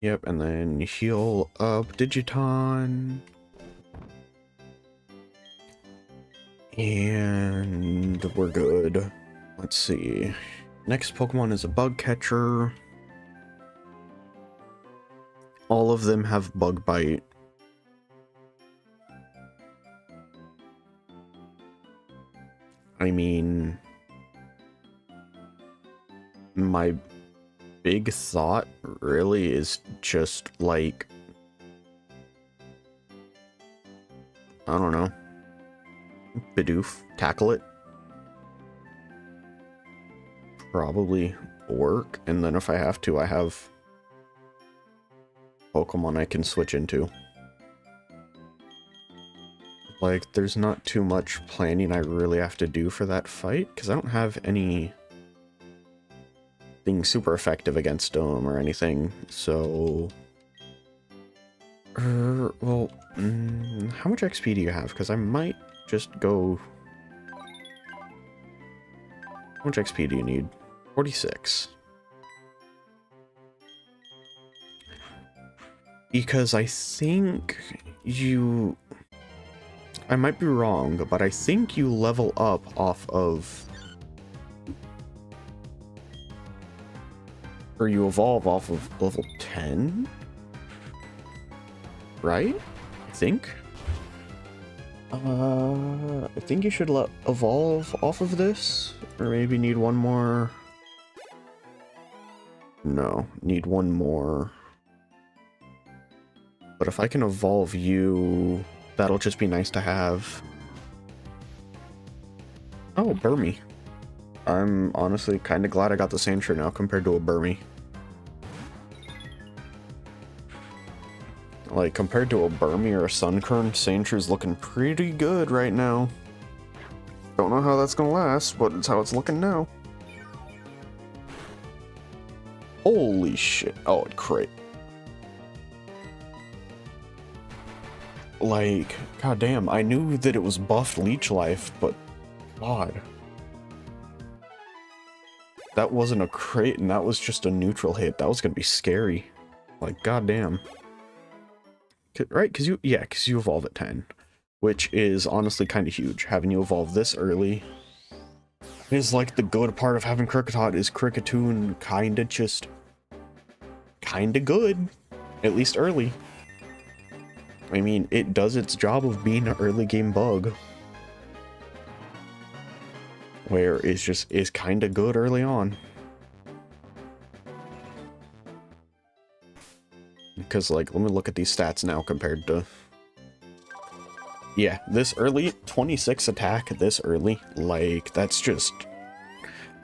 Yep, and then heal up Digiton. And we're good. Let's see. Next Pokemon is a Bug Catcher. All of them have Bug Bite. I mean, my big thought really is just like, I don't know, Bidoof, tackle it. Probably work, and then if I have to, I have Pokemon I can switch into. Like, there's not too much planning I really have to do for that fight, because I don't have anything super effective against them or anything, so... well, how much XP do you have? Because I might just go... How much XP do you need? 46. Because I think you... I might be wrong, but I think you level up off of... Or you evolve off of level 10? Right? I think? I think you should evolve off of this? Or maybe need one more... No, need one more. But if I can evolve you, that'll just be nice to have. Oh, Burmy. I'm honestly kind of glad I got the Sandshrew now compared to a Burmy. Like, compared to a Burmy or a Sunkern, Sandshrews looking pretty good right now. Don't know how that's gonna last, but it's how it's looking now. Holy shit. Oh, it crit. Like, goddamn, I knew that it was buffed Leech Life, but god. That wasn't a crit, and that was just a neutral hit. That was gonna be scary. Like, goddamn. Right, because you evolve at 10. Which is honestly kind of huge. Having you evolve this early is like the good part of having Kricketot is Kricketune kinda good. At least early. I mean, it does its job of being an early game bug. Where it's just is kinda good early on. Because, like, let me look at these stats now compared to... Yeah, this early, 26 attack this early, like, that's just...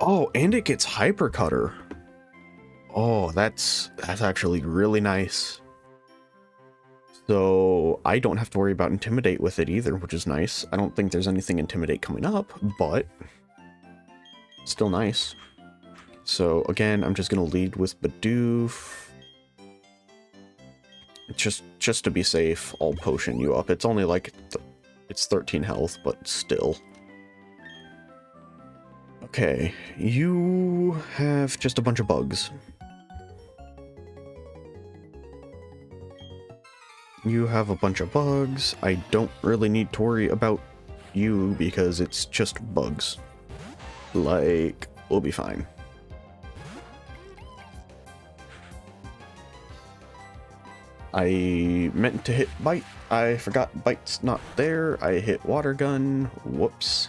Oh, and it gets Hyper Cutter. Oh, that's actually really nice. So, I don't have to worry about Intimidate with it either, which is nice. I don't think there's anything Intimidate coming up, but... Still nice. So, again, I'm just gonna lead with Bidoof. Just to be safe, I'll potion you up. It's only like, it's 13 health, but still. Okay, you have just a bunch of bugs. You have a bunch of bugs. I don't really need to worry about you because it's just bugs. Like, we'll be fine. I meant to hit bite. I forgot bite's not there. I hit water gun. Whoops.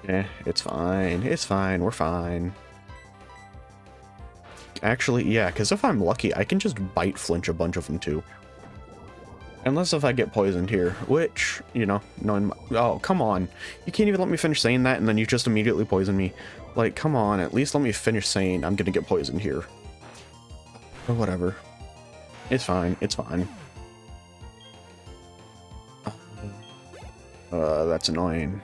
Eh, it's fine. It's fine. We're fine. Actually, yeah, because if I'm lucky, I can just bite flinch a bunch of them too. Unless if I get poisoned here, which, you know, knowing oh, come on. You can't even let me finish saying that and then you just immediately poison me. Like, come on, at least let me finish saying I'm gonna get poisoned here. Or whatever. It's fine, it's fine. That's annoying.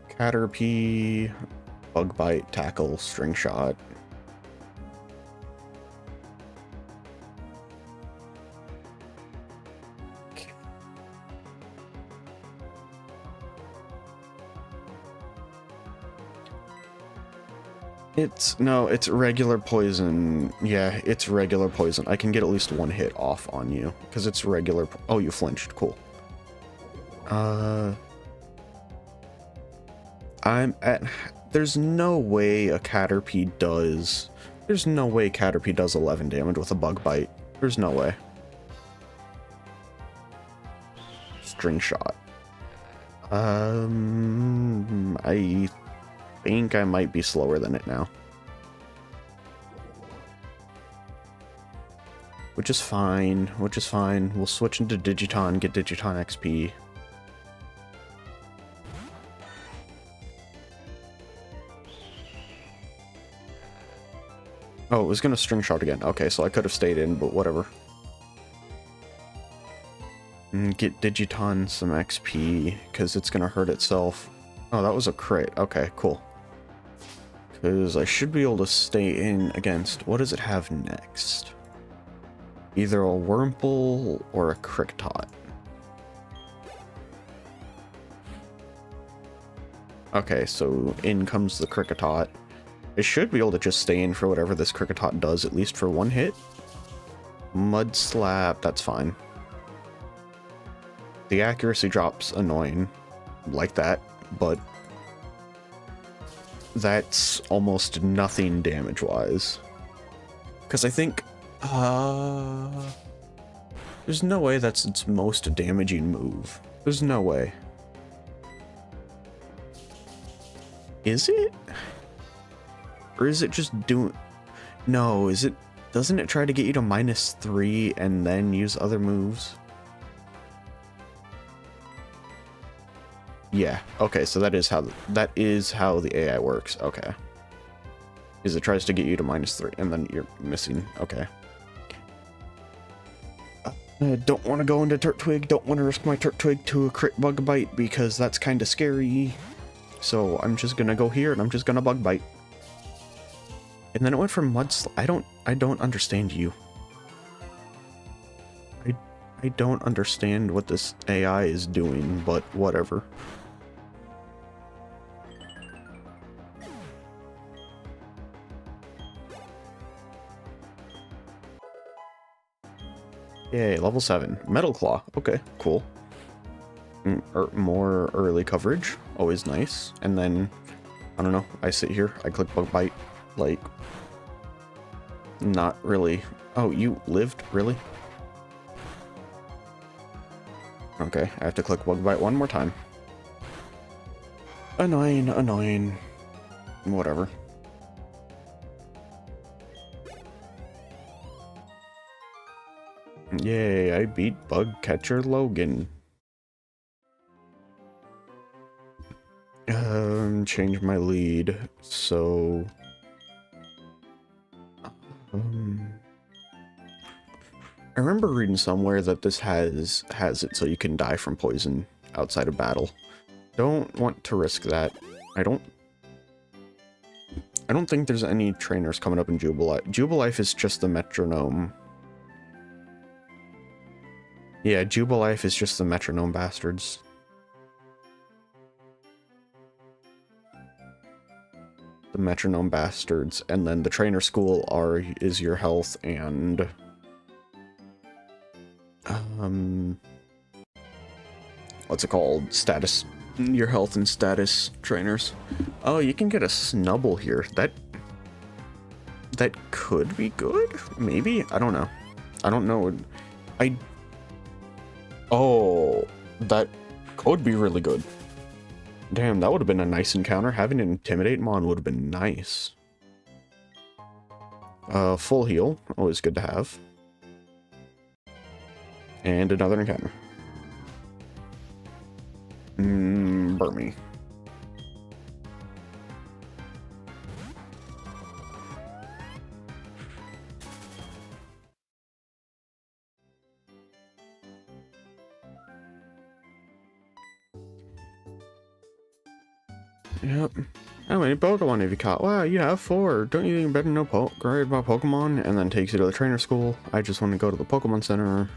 Caterpie, bug bite, tackle, string shot. It's regular poison. Yeah, it's regular poison. I can get at least one hit off on you because it's regular. Oh, you flinched. Cool. There's no way a Caterpie does. There's no way Caterpie does 11 damage with a bug bite. There's no way. String shot. I think I might be slower than it now. Which is fine. Which is fine. We'll switch into Digiton, get Digiton XP. Oh, it was gonna string shot again. Okay, so I could have stayed in, but whatever. Get Digiton some XP, because it's gonna hurt itself. Oh, that was a crit. Okay, cool. Because I should be able to stay in against... What does it have next? Either a Wurmple or a Kricketot. Okay, so in comes the Kricketot. I should be able to just stay in for whatever this Kricketot does, at least for one hit. Mud Slap, that's fine. The accuracy drop's annoying, like that, but that's almost nothing damage-wise. Because I think, there's no way that's its most damaging move. There's no way. Is it? Or is it just doing... No, is it... Doesn't it try to get you to -3 and then use other moves? Yeah, okay, so that is how the AI works. Okay. Is it tries to get you to -3 and then you're missing. Okay. I don't want to go into Turtwig. Don't want to risk my Turtwig to a crit bug bite because that's kind of scary. So I'm just gonna go here and I'm just gonna bug bite. And then it went from I don't understand you. I don't understand what this AI is doing, but whatever. Yay, level 7. Metal Claw. Okay, cool. More early coverage. Always nice. And then, I don't know, I sit here, I click bug bite. Like, not really. Oh, you lived? Really? Okay, I have to click bug bite one more time. Annoying, annoying. Whatever. Yay, I beat Bug Catcher Logan. Change my lead, so... I remember reading somewhere that this has it so you can die from poison outside of battle. Don't want to risk that. I don't think there's any trainers coming up in Jubilife. Jubilife is just the metronome. Yeah, Jubilife is just the metronome bastards. the metronome bastards, and then the trainer school is your health and what's it called? Status. Your health and status trainers. Oh, you can get a snubble here. That could be good? Maybe? I don't know. I don't know. Oh, that could be really good. Damn, that would have been a nice encounter. Having an Intimidate Mon would have been nice. Full heal. Always good to have. And another encounter. Burmy. Yep. How many Pokemon have you caught? Wow, you have 4. Don't you think you better know great about Pokemon? And then takes you to the trainer school. I just want to go to the Pokemon Center.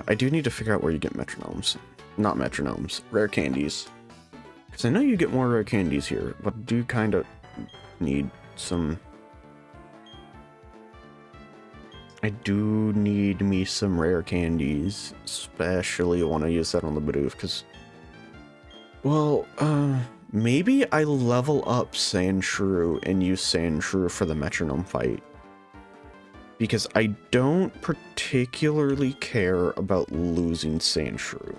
I do need to figure out where you get metronomes. Not metronomes. Rare candies. Because I know you get more rare candies here, but I do kind of need some... I do need me some rare candies. Especially when I use that on the Bidoof, because... Well, maybe I level up Sandshrew and use Sandshrew for the metronome fight. Because I don't particularly care about losing Sandshrew.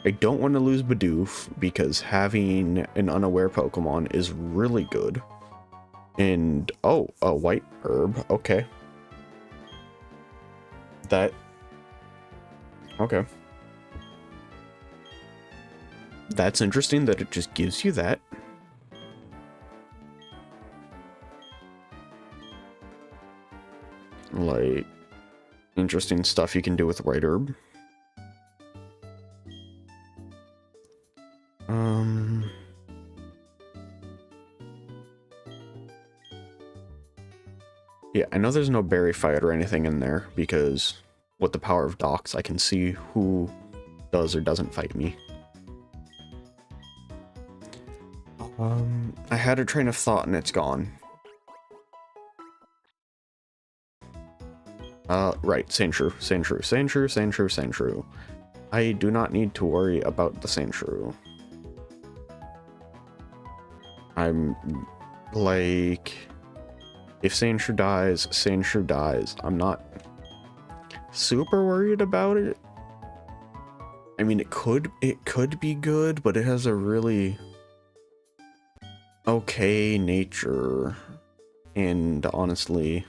I don't want to lose Bidoof because having an unaware Pokemon is really good. And, oh, a white herb, okay. Okay. That's interesting that it just gives you that. Like, interesting stuff you can do with white herb. Yeah, I know there's no berry fight or anything in there because with the power of Docs, I can see who does or doesn't fight me. I had a train of thought and it's gone. Right, Sandshrew. I do not need to worry about the Sandshrew. I'm like, if Sandshrew dies, I'm not super worried about it. I mean, it could be good, but it has a really okay nature, and honestly,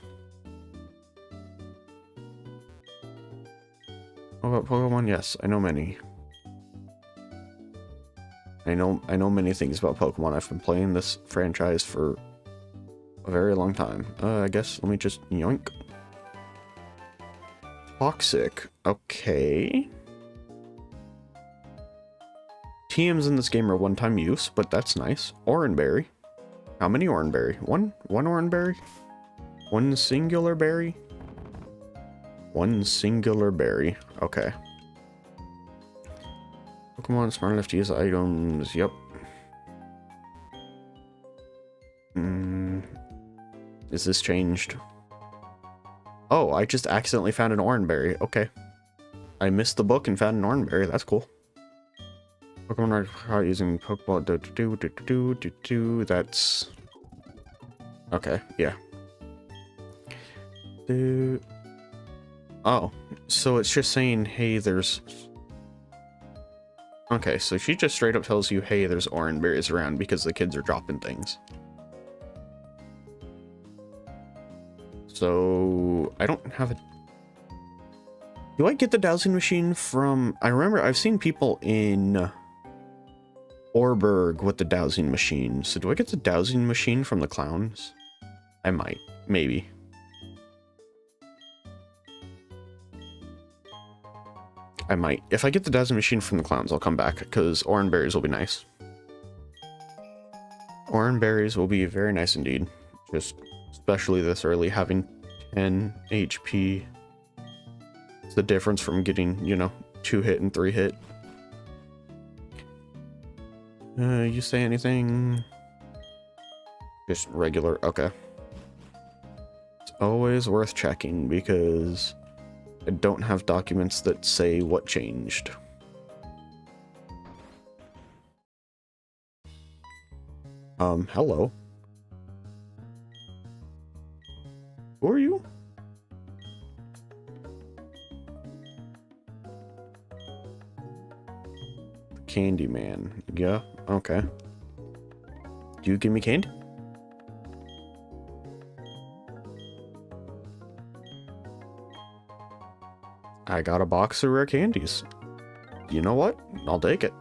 about Pokemon, yes, I know many. I know many things about Pokemon. I've been playing this franchise for a very long time. I guess let me just yoink. Toxic, okay. TMs in this game are one-time use, but that's nice. Oranberry. How many Oranberry? One Oranberry? One singular berry? One singular berry. Okay. Pokemon smart enough to use items. Yep. Is this changed? Oh, I just accidentally found an Oranberry. Okay. I missed the book and found an Oranberry. That's cool. Pokemon are using Pokeball. That's okay. Yeah. Oh, so it's just saying, hey, there's. Okay, so she just straight up tells you, hey, there's Oranberries around because the kids are dropping things. So I don't have a. Do I get the dowsing machine from? I remember I've seen people in Orberg with the dowsing machine. So do I get the dowsing machine from the clowns? I might. Maybe. I might. If I get the dowsing machine from the clowns, I'll come back, because Oranberries will be nice. Oranberries will be very nice indeed. Just especially this early, having 10 HP. It's the difference from getting, you know, 2-hit and 3-hit. You say anything? Just regular, okay. It's always worth checking because I don't have documents that say what changed. Hello. Who are you? Candyman. Yeah, okay. Do you give me candy? I got a box of rare candies. You know what? I'll take it.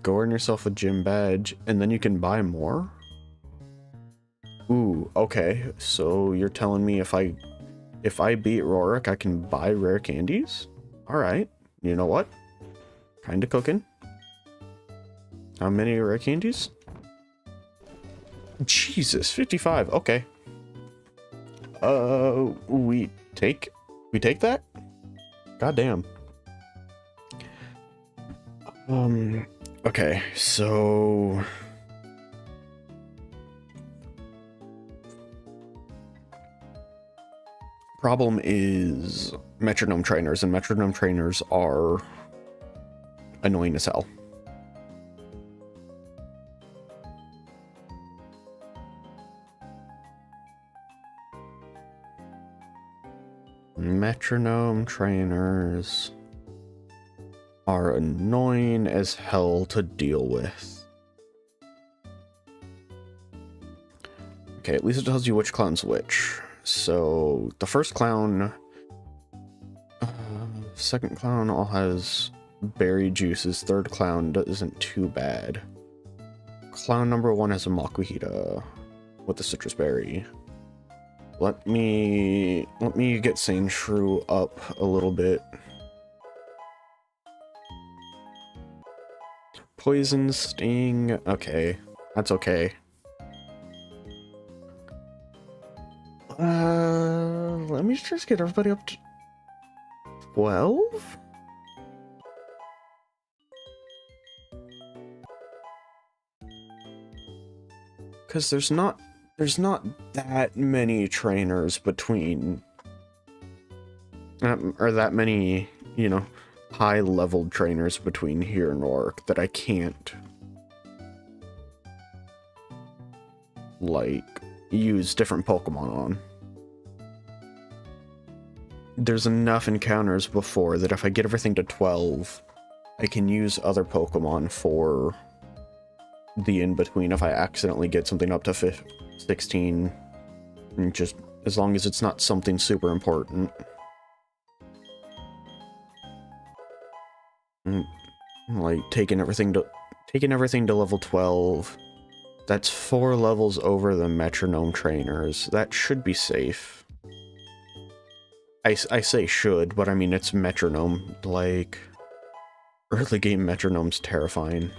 Go earn yourself a gym badge, and then you can buy more? Ooh, okay. So you're telling me if I beat Rorik, I can buy rare candies? Alright. You know what? Kinda cooking. How many rare candies? Jesus, 55. Okay. We take that? Goddamn. Okay, so problem is metronome trainers, and metronome trainers are annoying as hell. Metronome trainers are annoying as hell to deal with. Okay, at least it tells you which clown's which. So the first clown, second clown all has berry juices. Third clown isn't too bad. Clown number 1 has a Makuhita with the citrus berry. Let me get Sane Shrew up a little bit. Poison, sting, okay, that's okay. Let me just get everybody up to 12? Because there's not that many trainers between, or that many, you know, high-leveled trainers between here and Rorik that I can't, like, use different Pokemon on. There's enough encounters before that if I get everything to 12, I can use other Pokemon for the in-between if I accidentally get something up to 16, and just as long as it's not something super important. Like taking everything to level 12. That's 4 levels over the metronome trainers. That should be safe. I say should, but I mean it's metronome. Like, early game metronome's terrifying.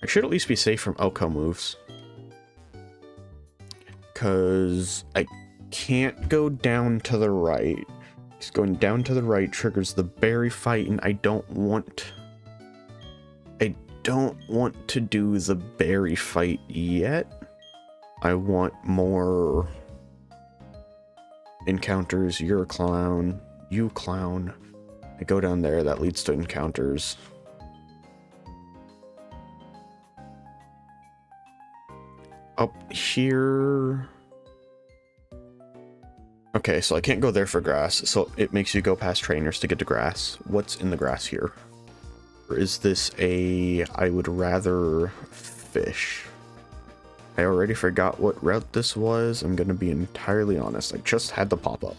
I should at least be safe from OHKO moves. Cause I can't go down to the right. Because going down to the right triggers the berry fight, and I don't want to do the berry fight yet. I want more encounters. You're a clown. You clown. I go down there, that leads to encounters. Up here. Okay, so I can't go there for grass, so it makes you go past trainers to get to grass. What's in the grass here? Or is this a I would rather fish? I already forgot what route this was. I'm gonna be entirely honest. I just had the pop-up.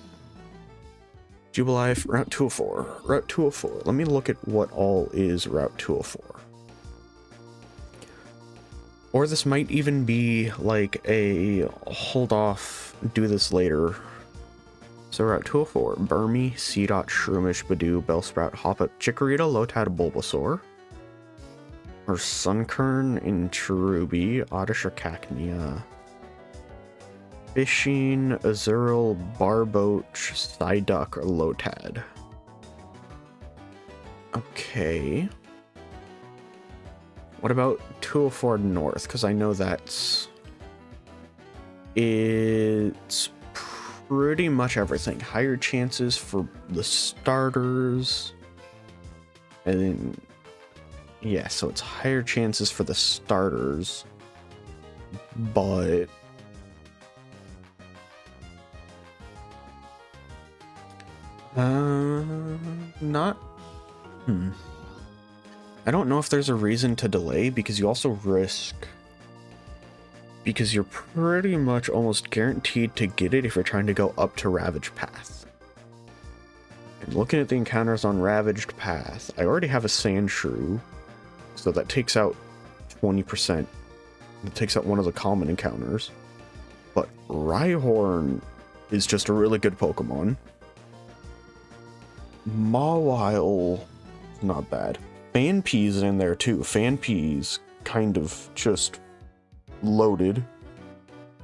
Jubilife, Route 204. Route 204. Let me look at what all is Route 204. Or this might even be like a hold off, do this later. So Route 204, Burmy, Seedot, Shroomish, Badoo, Bellsprout, Hoppip, Chikorita, Lotad, Bulbasaur. Or Sunkern and Cherubi, Oddish or Cacnea. Fishing, Azurill, Barboach, Psyduck, or Lotad. Okay. What about 204 North? Because I know it's pretty much everything. Higher chances for the starters. And then, yeah, so it's higher chances for the starters. But not. I don't know if there's a reason to delay, because you also risk, because you're pretty much almost guaranteed to get it if you're trying to go up to Ravaged Path. And looking at the encounters on Ravaged Path, I already have a Sandshrew, so that takes out 20%. It takes out one of the common encounters. But Rhyhorn is just a really good Pokemon. Mawile, not bad. Fanpee's in there too. Fanpee's kind of just loaded.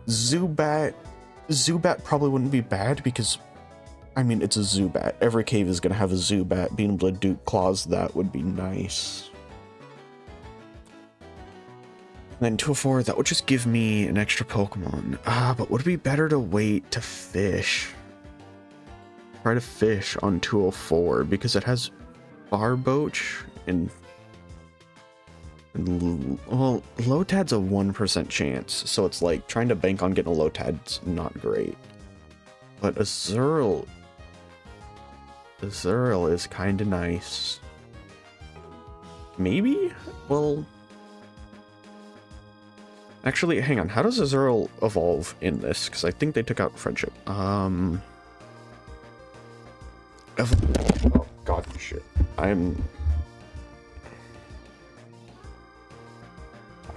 Zubat probably wouldn't be bad because, I mean, it's a Zubat. Every cave is going to have a Zubat. Being able to Duke Claws that would be nice. And then 204, that would just give me an extra Pokemon. But would it be better to wait to fish? Try to fish on 204 because it has Barboach and well, Lotad's a 1% chance, so it's like trying to bank on getting a Lotad's not great. But Azurill is kind of nice. Maybe? Well, actually, hang on. How does Azurill evolve in this? Because I think they took out Friendship. Oh god, shit. I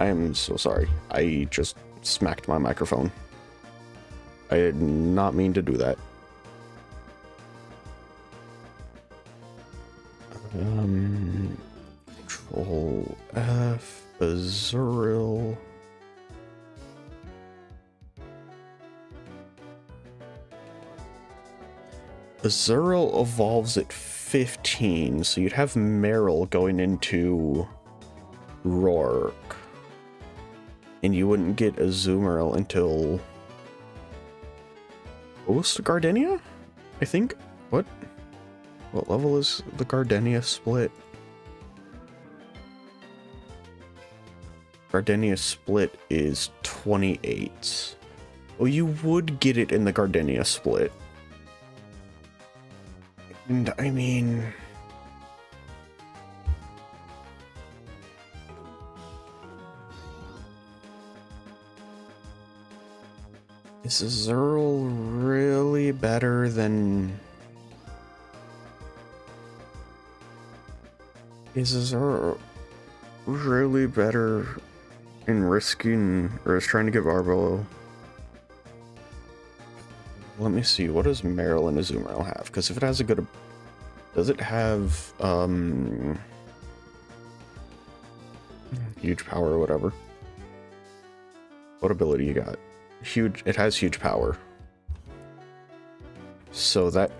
am so sorry. I just smacked my microphone. I did not mean to do that. Control F, Azurill. Azurill evolves at 15, so you'd have Meryl going into Roark. And you wouldn't get Azumarill until post Gardenia? I think? What level is the Gardenia split? Gardenia split is 28. Well, you would get it in the Gardenia split. And I mean, is Azurill really better than... Is Azurill really better in risking, or is trying to get Arbolo? Let me see, what does Meryl and Azumarill have? Because if it has a good... Does it have, huge power or whatever? What ability you got? Huge... It has huge power. So that...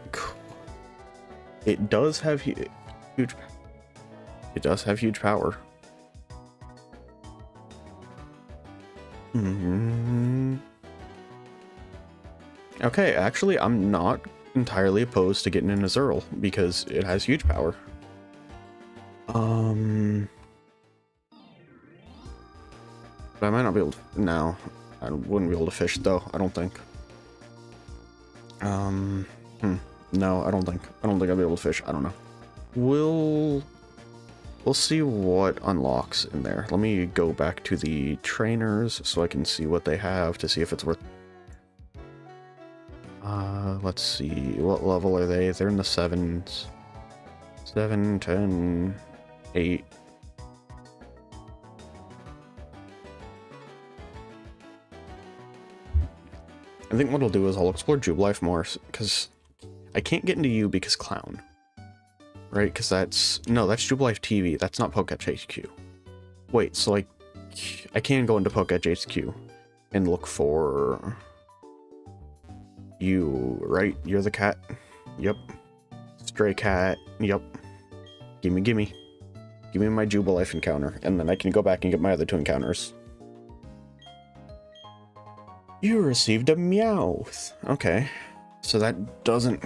It does have huge... It does have huge power. Okay, actually, I'm not entirely opposed to getting an Azurill because it has huge power. But I might not be able to... No, I wouldn't be able to fish though, I don't think. No, I don't think I'll be able to fish. I don't know. We'll see what unlocks in there. Let me go back to the trainers so I can see what they have to see if it's worth... let's see, what level are they? They're in the 7s. 7, 10, 8. I think what I'll do is I'll explore Jubilife more, because I can't get into you because Clown. Right, because that's... No, that's Jubilife TV. That's not Poketch HQ. Wait, so I can go into Poketch HQ and look for... You, right? You're the cat? Yep. Stray cat. Yep. Gimme, gimme. Give me my Jubilife encounter, and then I can go back and get my other 2 encounters. You received a Meowth. Okay. So that doesn't...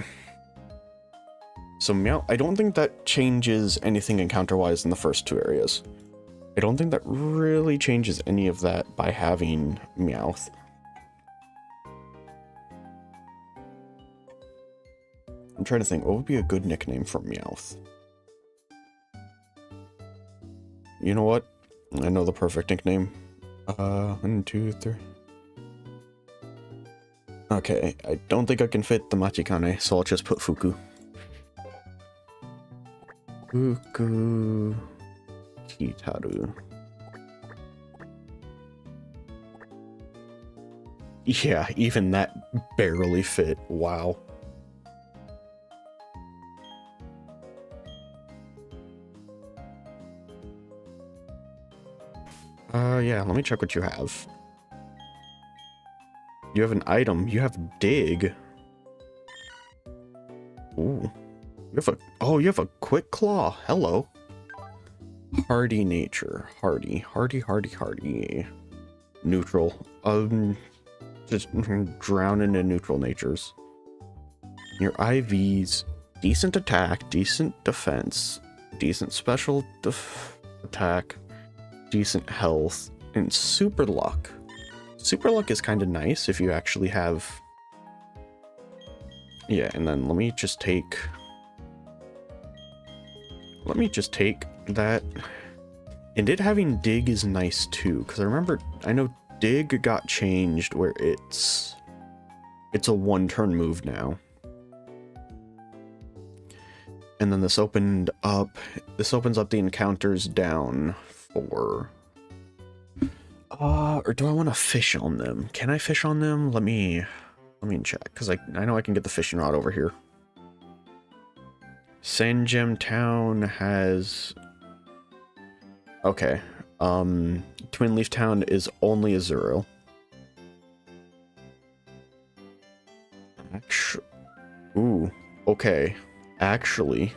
So Meow... I don't think that changes anything encounter-wise in the first 2 areas. I don't think that really changes any of that by having Meowth. I'm trying to think, what would be a good nickname for Meowth? You know what? I know the perfect nickname. 1, 2, 3. Okay, I don't think I can fit the Machikane, so I'll just put Fuku. Fuku... Kitaru. Yeah, even that barely fit. Wow. Yeah, let me check what you have. You have an item. You have dig. Ooh. You have a... Oh, you have a quick claw. Hello. Hardy nature. Hardy. Neutral. Just drowning in neutral natures. Your IVs. Decent attack. Decent defense. Decent special attack. Decent health. And super luck. Super luck is kind of nice if you actually have... Yeah, and then let me just take that. And it having dig is nice too, because I know dig got changed where it's a 1-turn move now. And then this opens up the encounters down for... or do I want to fish on them? Can I fish on them? Let me check, because I know I can get the fishing rod over here. Sandgem Town has... Okay. Twin Leaf Town is only Azuro. Ooh, okay. Actually,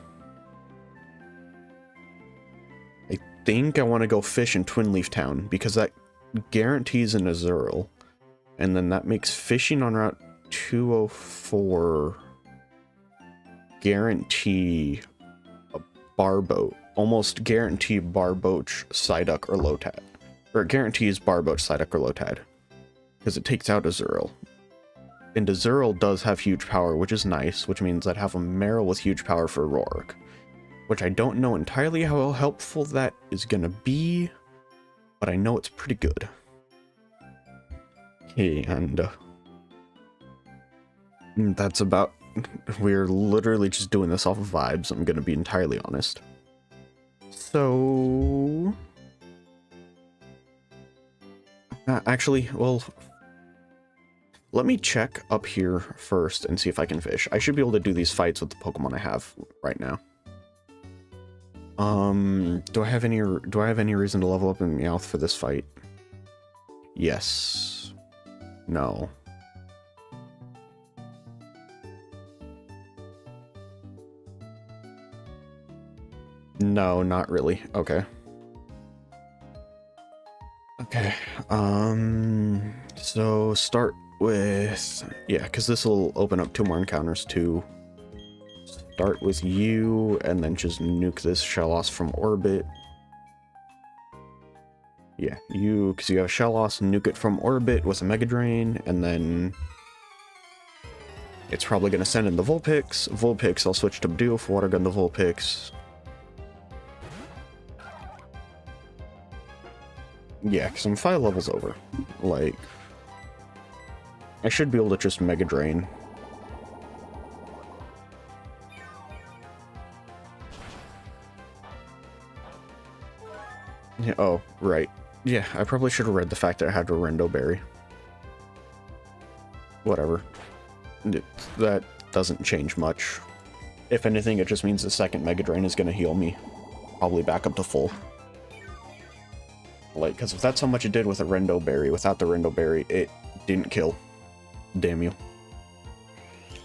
I think I want to go fish in Twin Leaf Town, because that guarantees an Azuro. And then that makes fishing on Route 204 guarantee a barboat. Almost guarantee barboach, Psyduck, or Lotad. Or it guarantees barboach, Psyduck, or Lotad. Because it takes out Azurill. And Azurill does have huge power, which is nice, which means I'd have a Marill with huge power for Roark. Which I don't know entirely how helpful that is gonna be, but I know it's pretty good. And that's about... We're literally just doing this off of vibes, I'm gonna be entirely honest. So... actually, well... Let me check up here first and see if I can fish. I should be able to do these fights with the Pokemon I have right now. Do I have any reason to level up in Meowth for this fight? Yes. No. No, not really. Okay. Okay. So start with... Yeah, because this will open up 2 more encounters too. Start with you, and then just nuke this Shellos from orbit. Yeah, you, because you have Shellos, nuke it from orbit with a Mega Drain, and then... It's probably going to send in the Vulpix. Vulpix, I'll switch to Bidoof, Water Gun the Vulpix. Yeah, because I'm 5 levels over. Like... I should be able to just Mega Drain. Yeah, oh, right. Yeah, I probably should have read the fact that I had a Rendo Berry. Whatever. That doesn't change much. If anything, it just means the second Mega Drain is going to heal me. Probably back up to full. Like, because if that's how much it did with a Rendo Berry, without the Rendo Berry, it didn't kill. Damn you.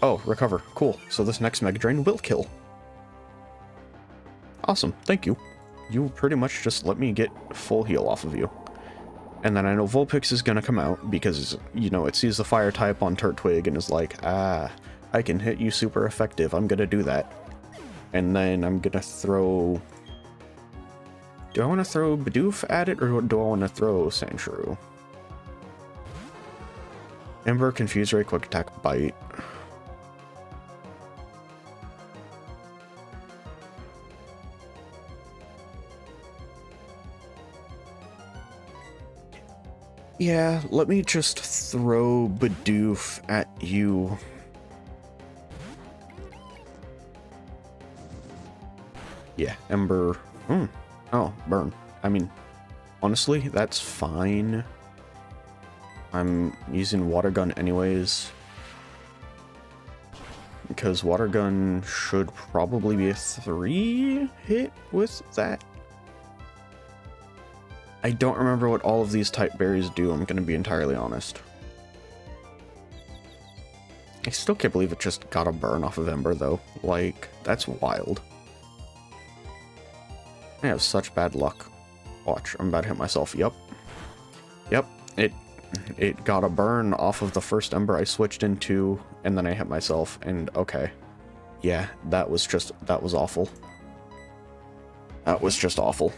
Oh, recover. Cool. So this next Mega Drain will kill. Awesome. Thank you. You pretty much just let me get full heal off of you. And then I know Vulpix is gonna come out because, you know, it sees the fire type on Turtwig and is like, ah, I can hit you super effective. I'm gonna do that. And then I'm gonna throw... Do I want to throw Bidoof at it, or do I want to throw Sandshrew? Ember, Confuse Ray, Quick Attack, Bite. Yeah, let me just throw Bidoof at you. Yeah, Ember. Oh, Burn. I mean, honestly, that's fine. I'm using Water Gun anyways. Because Water Gun should probably be a 3 hit with that. I don't remember what all of these type berries do, I'm gonna be entirely honest. I still can't believe it just got a burn off of Ember though. Like, that's wild. I have such bad luck. Watch, I'm about to hit myself. Yep. Yep, it got a burn off of the first Ember I switched into, and then I hit myself, and okay. Yeah, that was awful. That was just awful.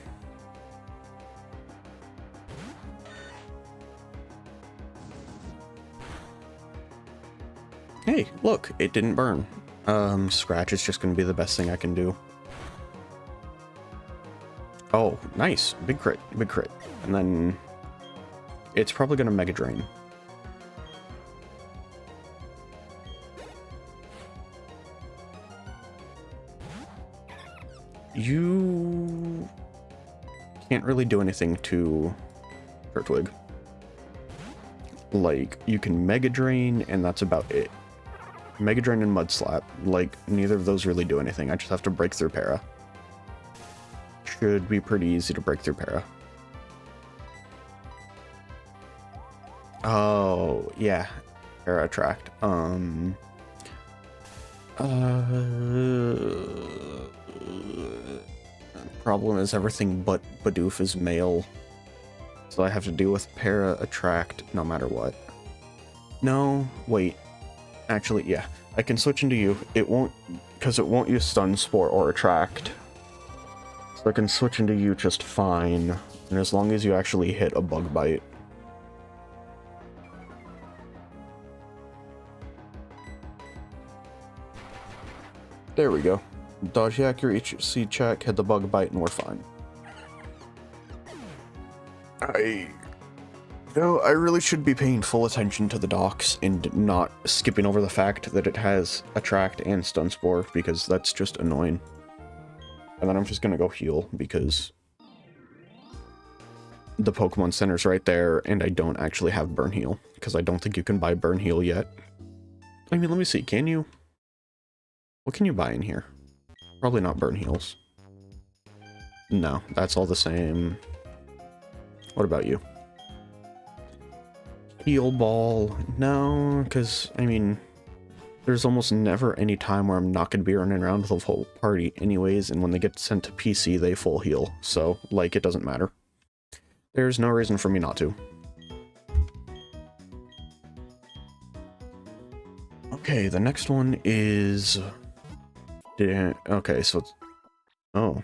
Hey, look, it didn't burn. Scratch is just gonna be the best thing I can do. Oh, nice. Big crit, big crit. And then it's probably gonna Mega Drain. You can't really do anything to Turtwig. Like, you can Mega Drain, and that's about it. Mega Drain and Mud Slap, like, neither of those really do anything. I just have to break through Para. Should be pretty easy to break through Para. Oh, yeah. Para Attract. Problem is everything but Bidoof is male. So I have to deal with Para Attract no matter what. No, wait. Actually, yeah. I can switch into you. It won't, because it won't use Stun Spore or Attract. So I can switch into you just fine. And as long as you actually hit a Bug Bite. There we go. Dodge the accuracy check, hit the Bug Bite, and we're fine. I really should be paying full attention to the docks and not skipping over the fact that it has Attract and Stun Spore, because that's just annoying. And then I'm just gonna go heal, because the Pokemon Center's right there, and I don't actually have Burn Heal, because I don't think you can buy Burn Heal yet. I mean, let me see, can you? What can you buy in here? Probably not Burn Heals. No, that's all the same. What about you? Heal Ball? No, because, I mean, there's almost never any time where I'm not going to be running around with the whole party anyways, and when they get sent to PC, they full heal. So, like, it doesn't matter. There's no reason for me not to. Okay, the next one is... Okay, so it's... Oh.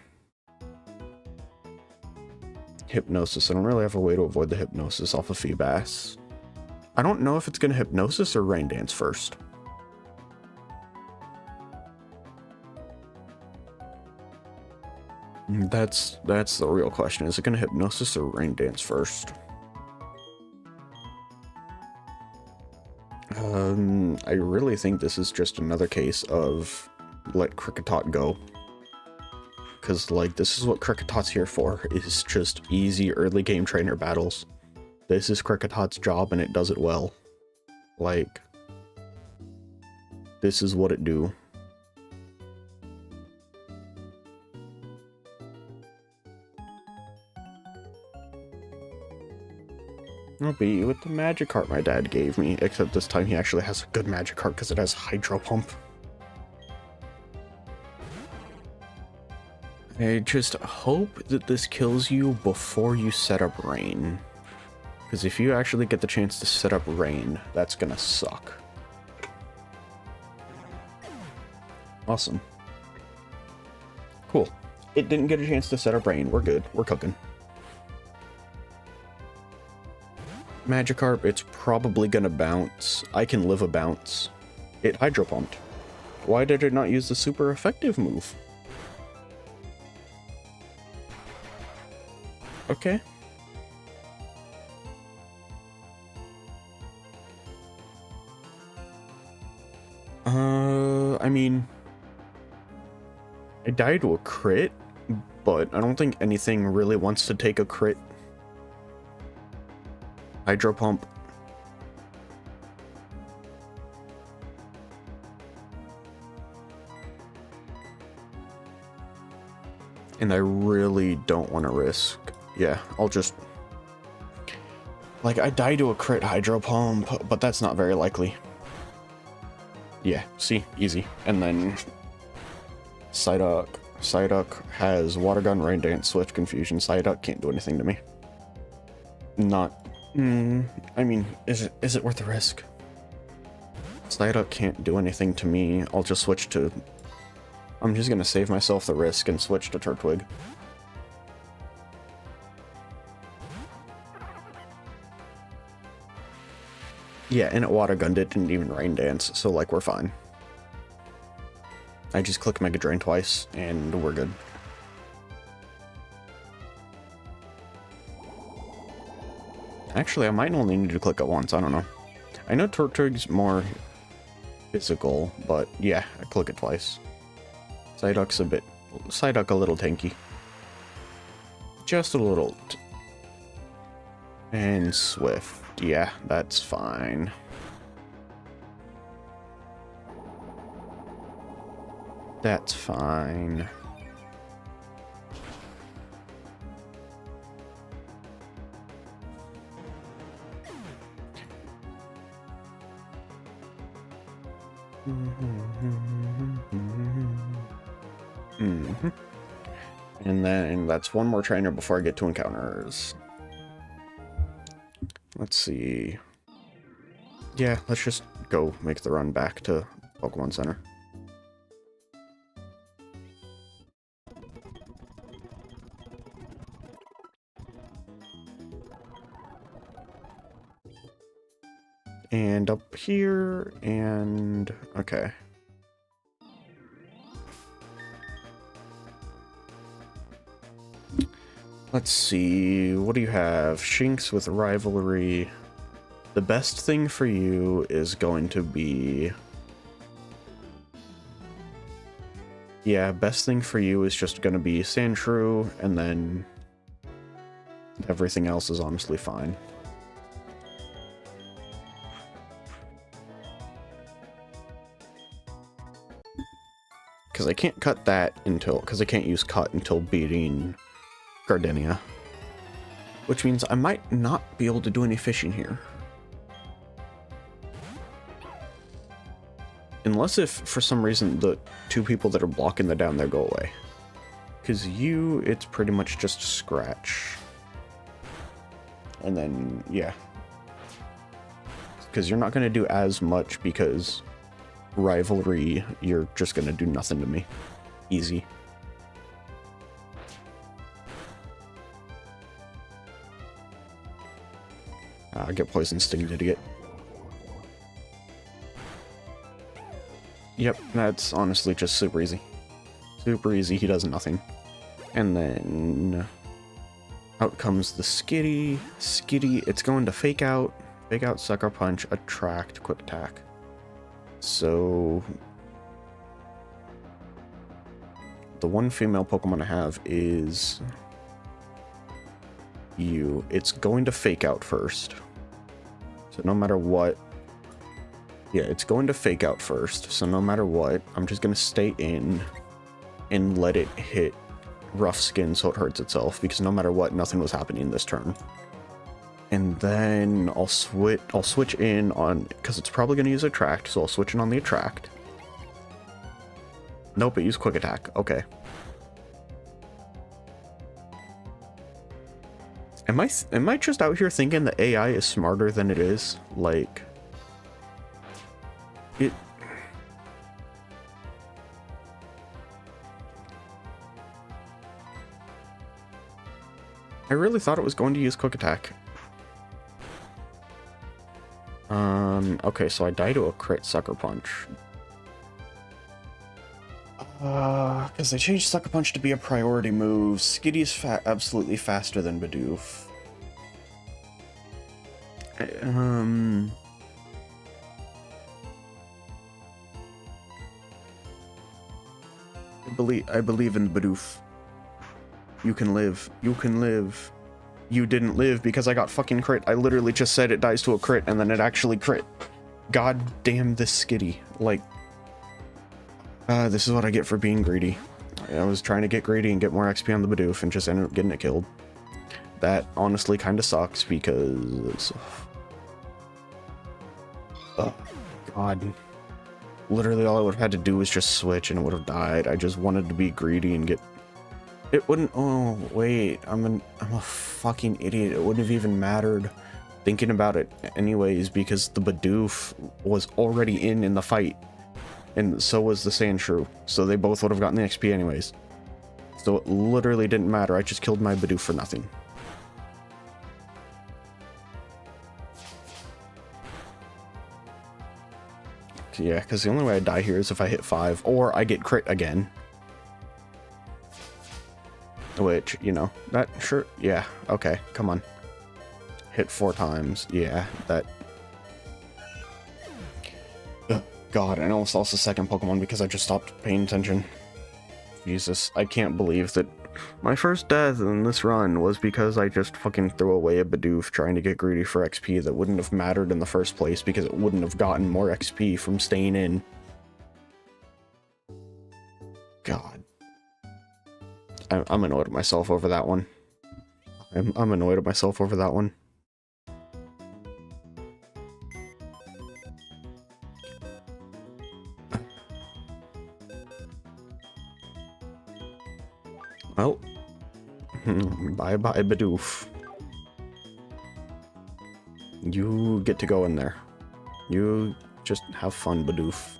Hypnosis. I don't really have a way to avoid the Hypnosis off of Feebas. I don't know if it's going to Hypnosis or Rain Dance first. That's the real question. Is it going to Hypnosis or Rain Dance first? I really think this is just another case of let Kricketot go. Because, like, this is what Cricketot's here for, is just easy early game trainer battles. This is Cricketot's job, and it does it well. Like, this is what it do. I'll beat you with the Magikarp my dad gave me, except this time he actually has a good Magikarp because it has Hydro Pump. I just hope that this kills you before you set up Rain. Because if you actually get the chance to set up Rain, that's gonna suck. Awesome. Cool. It didn't get a chance to set up Rain. We're good. We're cooking. Magikarp, it's probably gonna bounce. I can live a bounce. It Hydro Pumped. Why did it not use the super effective move? Okay. I mean, I died to a crit, but I don't think anything really wants to take a crit. Hydro Pump. And I really don't want to risk. Yeah, I'll just... Like, I died to a crit Hydro Pump, but that's not very likely. Yeah, see? Easy. And then... Psyduck. Psyduck has Water Gun, Rain Dance, Swift Confusion. Psyduck can't do anything to me. Not... I mean, is it worth the risk? Psyduck can't do anything to me. I'll just switch to... I'm just gonna save myself the risk and switch to Turtwig. Yeah, and it Water Gunned it, didn't even Rain Dance, so like we're fine. I just click Mega Drain twice, and we're good. Actually, I might only need to click it once, I don't know. I know Turtwig's more physical, but yeah, I click it twice. Psyduck's Psyduck a little tanky. Just a little. And Swift, yeah, that's fine. That's fine. And then that's one more trainer before I get to encounters. Let's see. Yeah, let's just go make the run back to Pokemon Center. And up here, and okay. Let's see, what do you have? Shinx with Rivalry. The best thing for you is going to be... Yeah, best thing for you is just going to be Sandshrew, and then everything else is honestly fine. Because I can't cut that until... Because I can't use cut until beating Gardenia. Which means I might not be able to do any fishing here. Unless if, for some reason, the two people that are blocking the down there go away. Because you, it's pretty much just Scratch. And then, yeah. Because you're not going to do as much because Rivalry, you're just going to do nothing to me. Easy. I get Poison Sting, idiot. Yep, that's honestly just super easy. Super easy, he does nothing. And then... out comes the Skitty. Skitty, it's going to Fake Out, Sucker Punch, Attract, Quick Attack. So... the one female Pokemon I have is... you. It's going to Fake Out first. So no matter what... yeah, it's going to Fake Out first, so no matter what, I'm just going to stay in and let it hit Rough Skin so it hurts itself, because no matter what, nothing was happening this turn. And then I'll switch in on, because it's probably going to use attract, so I'll switch in on the attract. Nope, it used quick attack. Okay. Am I just out here thinking the AI is smarter than it is? Like, it... I really thought it was going to use quick attack. Okay, so I die to a crit sucker punch. Because they changed sucker punch to be a priority move. Skitty is absolutely faster than Bidoof. I believe in Bidoof. You can live. You can live. You didn't live because I got fucking crit. I literally just said it dies to a crit and then it actually crit. God damn this Skitty. Like, this is what I get for being greedy. I was trying to get greedy and get more XP on the Bidoof and just ended up getting it killed. That honestly kind of sucks because... Oh, God. Literally all I would have had to do was just switch and it would have died. I just wanted to be greedy and get... It wouldn't... Oh, wait. I'm a fucking idiot. It wouldn't have even mattered thinking about it anyways because the Bidoof was already in the fight. And so was the Sandshrew. So they both would have gotten the XP anyways. So it literally didn't matter. I just killed my Bidoof for nothing. Yeah, because the only way I die here is if I hit 5 or I get crit again. Which, you know, that sure, yeah, okay, come on. Hit 4 times, yeah, that... Ugh, God, I almost lost the second Pokemon because I just stopped paying attention. Jesus, I can't believe that my first death in this run was because I just fucking threw away a Bidoof trying to get greedy for XP that wouldn't have mattered in the first place because it wouldn't have gotten more XP from staying in. God. I'm annoyed at myself over that one. I'm annoyed at myself over that one. Well, bye-bye, Bidoof. You get to go in there. You just have fun, Bidoof.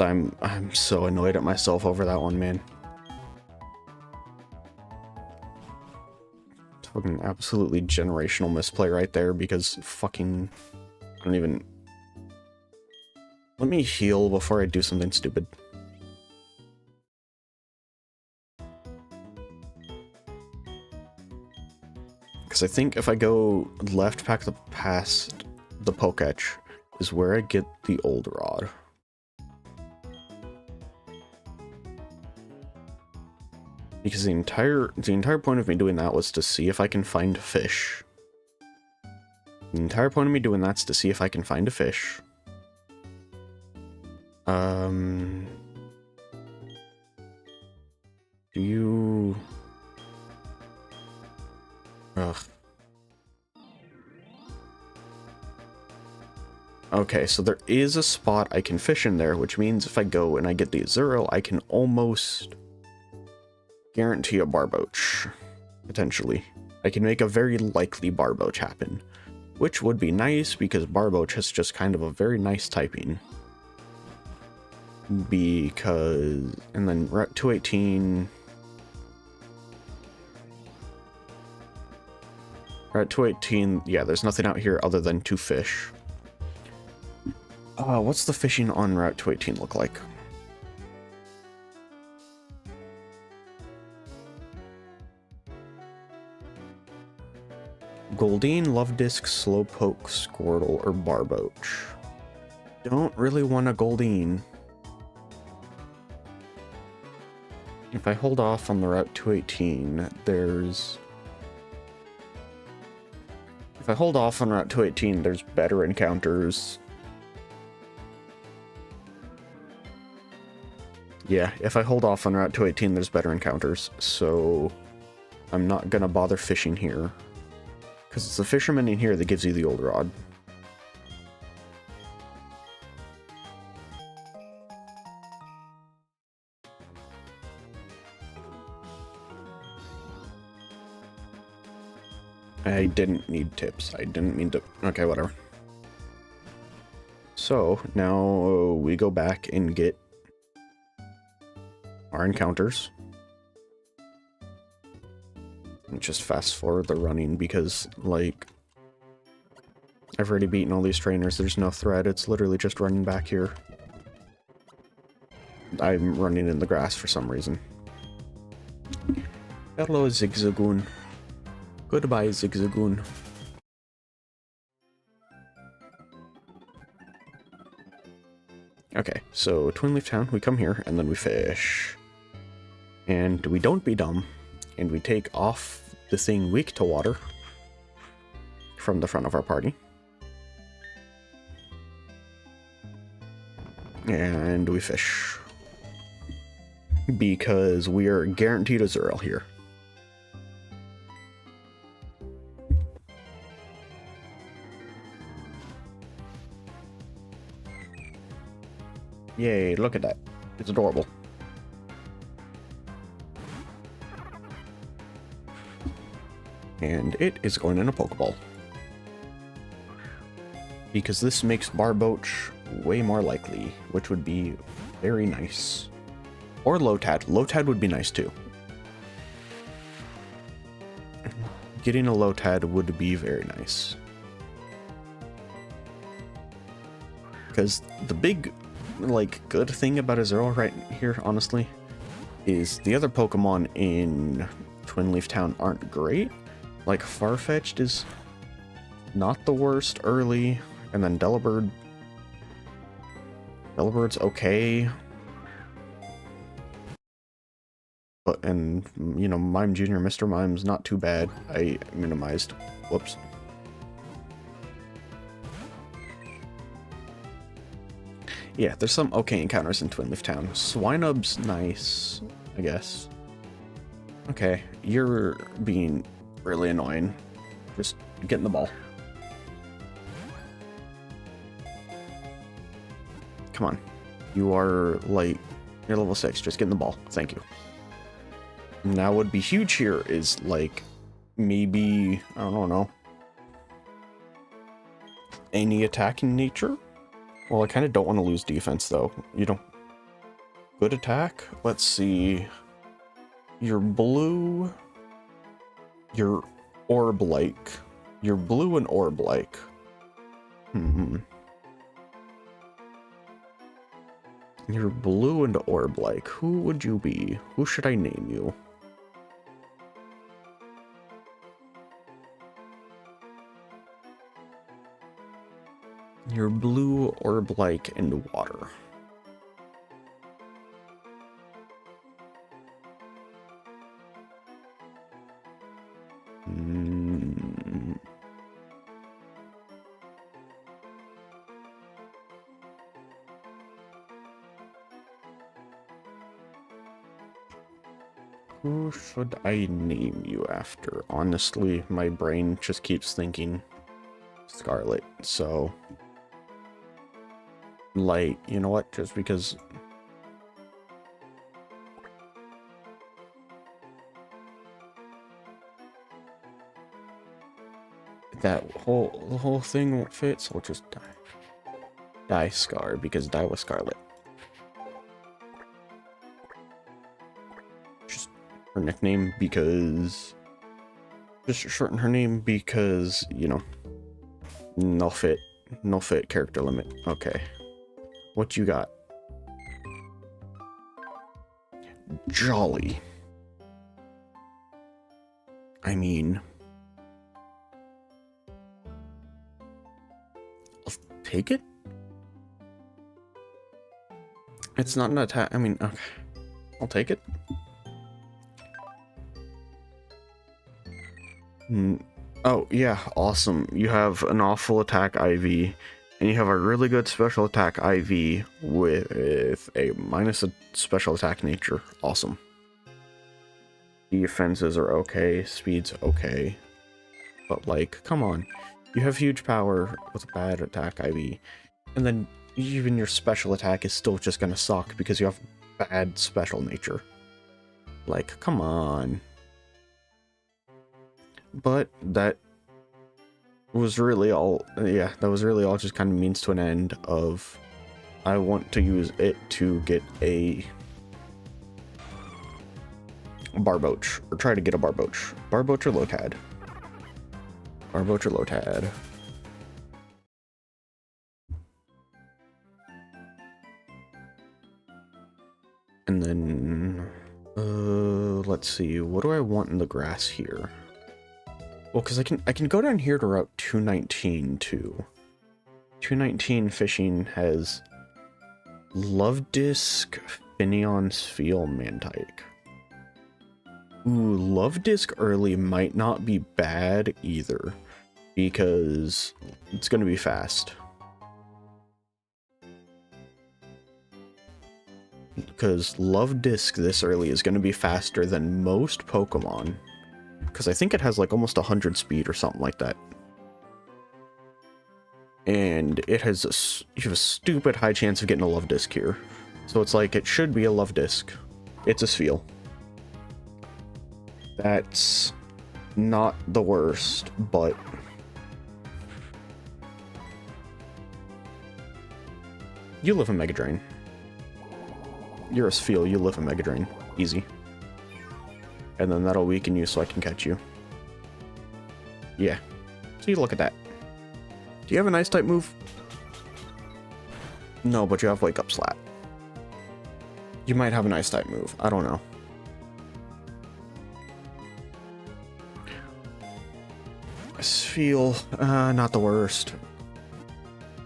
I'm so annoyed at myself over that one, man. Fucking absolutely generational misplay right there because fucking... I don't even... Let me heal before I do something stupid. Because I think if I go left past the Poketch is where I get the old rod. Because the entire point of me doing that was to see if I can find fish. The entire point of me doing that's to see if I can find a fish. Do you... Ugh. Okay, so there is a spot I can fish in there, which means if I go and I get the Azurill, I can almost guarantee a Barboach. Potentially. I can make a very likely Barboach happen. Which would be nice, because Barboach has just kind of a very nice typing. Because... And then Route 218... Route 218, yeah, there's nothing out here other than 2 fish. What's the fishing on Route 218 look like? Goldeen, Lovedisk, Slowpoke, Squirtle, or Barboach. Don't really want a Goldeen. If I hold off on the Route 218, there's... If I hold off on Route 218, there's better encounters. Yeah, if I hold off on Route 218, there's better encounters, so I'm not gonna bother fishing here. Because it's the fisherman in here that gives you the old rod. I didn't need tips. I didn't mean to... Okay, whatever. So, now we go back and get our encounters. And just fast forward the running because, like, I've already beaten all these trainers. There's no threat. It's literally just running back here. I'm running in the grass for some reason. Hello, Zigzagoon. Goodbye, Zigzagoon. Okay, so Twin Leaf Town, we come here, and then we fish. And we don't be dumb, and we take off the thing weak to water from the front of our party. And we fish. Because we are guaranteed a Zerl here. Yay, look at that. It's adorable. And it is going in a Pokeball. Because this makes Barboach way more likely, which would be very nice. Or Lotad. Lotad would be nice too. Getting a Lotad would be very nice. Because the big, like, good thing about a Zero right here, honestly, is the other Pokemon in Twin Leaf Town aren't great. Like, Farfetch'd is not the worst early, and then Delabird's okay. But, and, you know, Mime Jr., Mr. Mime's not too bad. I minimized. Whoops. Yeah, there's some okay encounters in Twin Leaf Town. Swinub's nice, I guess. Okay, you're being really annoying. Just get in the ball. Come on. You are, like, you're level 6. Just get in the ball. Thank you. Now, what would be huge here is, like, maybe, I don't know, any attacking nature? Well, I kind of don't want to lose defense, though. You don't... Good attack? Let's see. You're blue. You're orb-like. You're blue and orb-like. You're blue and orb-like. Who would you be? Who should I name you? You're blue, orb-like, and water. Who should I name you after? Honestly, my brain just keeps thinking Scarlet, so... Like, you know what? Just because... the whole thing won't fit, so we'll just die. Die Scar, because die was Scarlet. Just her nickname because... Just shorten her name because, you know, no fit character limit. Okay. What you got? Jolly. I mean... I'll take it? It's not an attack. I mean, okay. I'll take it. Oh, yeah, awesome. You have an awful attack IV, and you have a really good special attack IV with a minus a special attack nature. Awesome. Defenses are okay. Speed's okay. but like, come on. You have huge power with a bad attack IV, and then even your special attack is still just gonna suck because you have bad special nature. Like, come on. But that was really all, yeah, that was really all just kind of means to an end of I want to use it to get a Barboach, or try to get a Barboach. Barboach or Lotad. Barboach or Lotad. And then, let's see, what do I want in the grass here? Well, because I can go down here to Route 219 too. 219 fishing has Love Disc, Finion, Spheal, Mantike. Ooh, Love Disc early might not be bad either, because it's going to be fast. Because Love Disc this early is going to be faster than most Pokemon. Because I think it has like almost 100 speed or something like that. And it has you have a stupid high chance of getting a Love Disc here. So it's like, it should be a Love Disc. It's a Spheal. That's not the worst, but you live in Mega Drain. You're a Spheal, you live in Mega Drain. Easy. And then that'll weaken you so I can catch you. Yeah. So you look at that. Do you have an Ice type move? No, but you have Wake Up Slap. You might have an Ice type move. I don't know. Spheal, not the worst.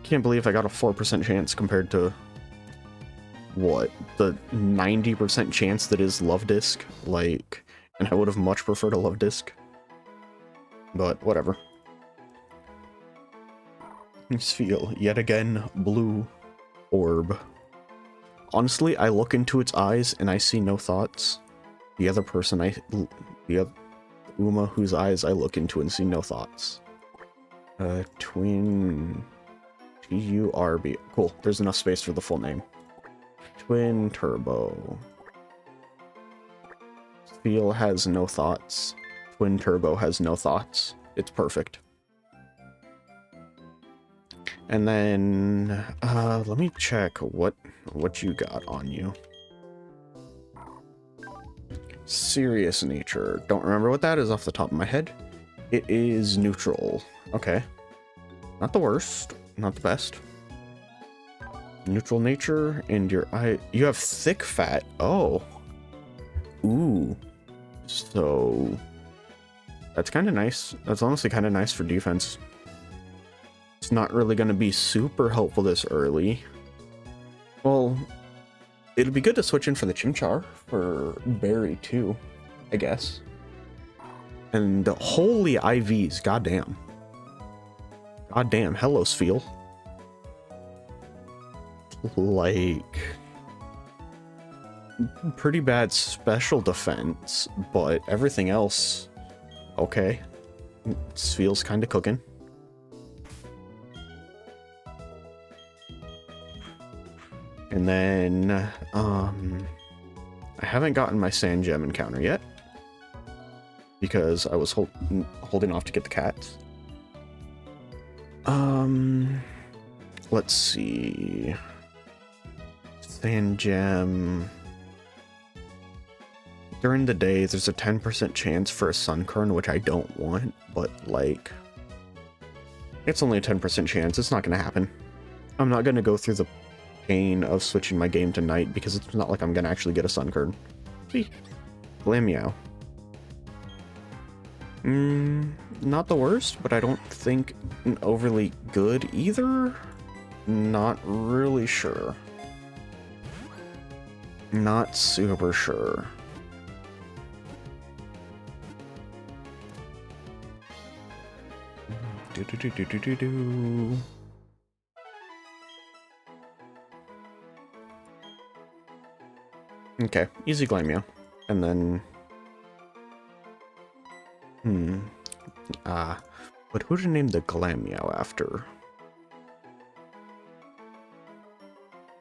Can't believe I got a 4% chance compared to what? The 90% chance that is Love Disc? Like, and I would have much preferred a Love Disc. But whatever. Spheal, yet again, blue orb. Honestly, I look into its eyes and I see no thoughts. The other person the other Uma whose eyes I look into and see no thoughts. Twin TURB. Cool, there's enough space for the full name. Twin Turbo. Spheal has no thoughts. Twin Turbo has no thoughts. It's perfect. And then, let me check what you got on you. Serious nature. Don't remember what that is off the top of my head. It is neutral. Okay. Not the worst. Not the best. Neutral nature, and your eye. You have thick fat. Oh. Ooh. So that's kind of nice. That's honestly kind of nice for defense. It's not really going to be super helpful this early. Well, it'll be good to switch in for the Chimchar for Berry too, I guess. And the holy IVs, goddamn. Goddamn, hello Spheal. Like, pretty bad special defense, but everything else, okay. Spheal's kind of cooking. And then, I haven't gotten my Sand Gem encounter yet, because I was holding off to get the cats. Let's see. Sand Gem. During the day, there's a 10% chance for a Sunkern, which I don't want, but like, it's only a 10% chance. It's not going to happen. I'm not going to go through the pain of switching my game to night because it's not like I'm going to actually get a Sunkern. See? Glammeow. Not the worst, but I don't think overly good either. Not really sure. Not super sure. Do. Okay, easy Glammeow. And then But who to name the Glammeow after?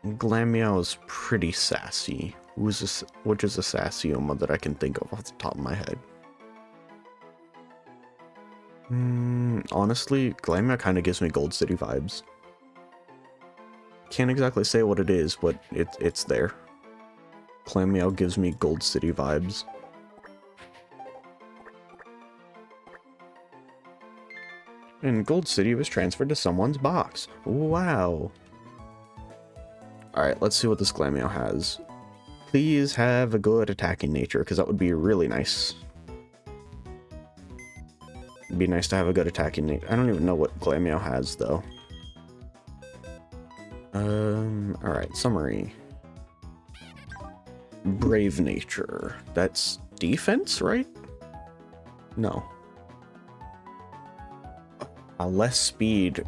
Glammeow is pretty sassy. Which is a Sassioma that I can think of off the top of my head? Honestly, Glammeow kind of gives me Gold City vibes. Can't exactly say what it is, but it's there. Glammeow gives me Gold City vibes. And Gold City was transferred to someone's box. Wow. Alright, let's see what this Glammeow has. Please have a good attacking nature, because that would be really nice. It'd be nice to have a good attacking nature. I don't even know what Glammeow has, though. Alright, summary. Brave nature. That's defense, right? No. Less speed.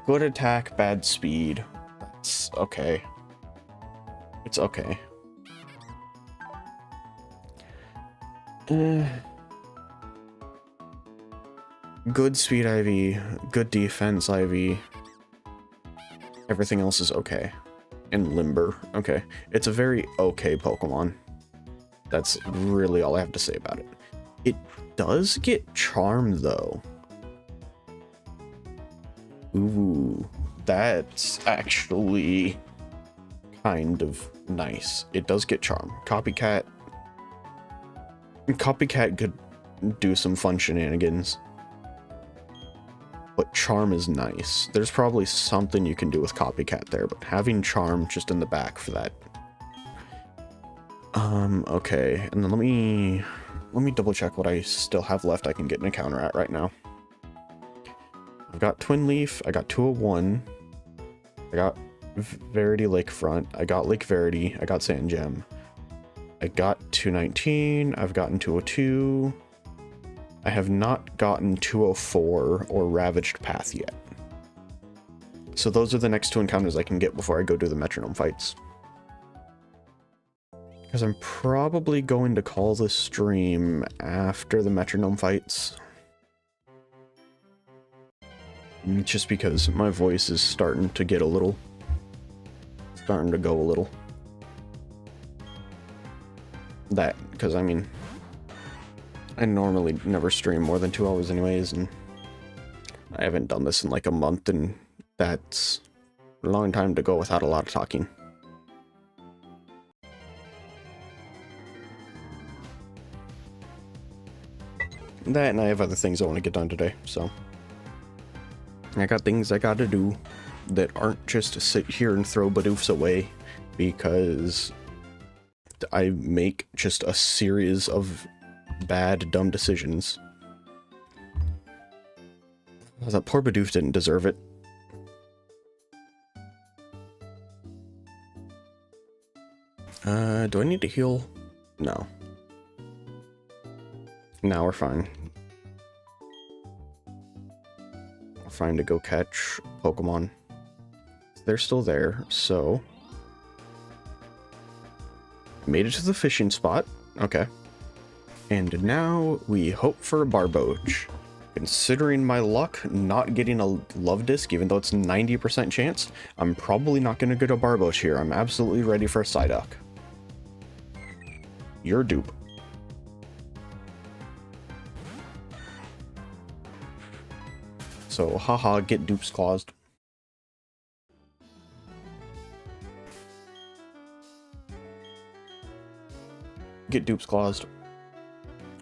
Good attack, bad speed. That's okay. It's okay. Good speed IV, good defense IV. Everything else is okay. And limber. Okay. It's a very okay Pokemon. That's really all I have to say about it. It does get Charm, though. Ooh, that's actually kind of nice. It does get Charm. Copycat could do some fun shenanigans. But Charm is nice. There's probably something you can do with Copycat there, but having Charm just in the back for that. Okay, and then let me double check what I still have left I can get an encounter at right now. I've got Twin Leaf, I got 201, I got Verity Lakefront, I got Lake Verity, I got Sand Gem, I got 219, I've gotten 202, I have not gotten 204 or Ravaged Path yet. So those are the next two encounters I can get before I go do the Metronome fights. Because I'm probably going to call this stream after the Metronome fights. Just because my voice is starting to get a little... starting to go a little. That, because I mean... I normally never stream more than 2 hours anyways, and... I haven't done this in like a month, and that's a long time to go without a lot of talking. That, and I have other things I want to get done today, so... I got things I gotta do that aren't just to sit here and throw Bidoofs away, because I make just a series of bad, dumb decisions. That poor Bidoof didn't deserve it. Do I need to heal? No. Now we're fine. We're fine to go catch Pokemon. They're still there, so... Made it to the fishing spot. Okay. And now we hope for a Barboach. Considering my luck not getting a Love Disc, even though it's 90% chance, I'm probably not going to get a Barboach here. I'm absolutely ready for a Psyduck. You're a dupe. So, haha, get dupes claused. Get dupes claused.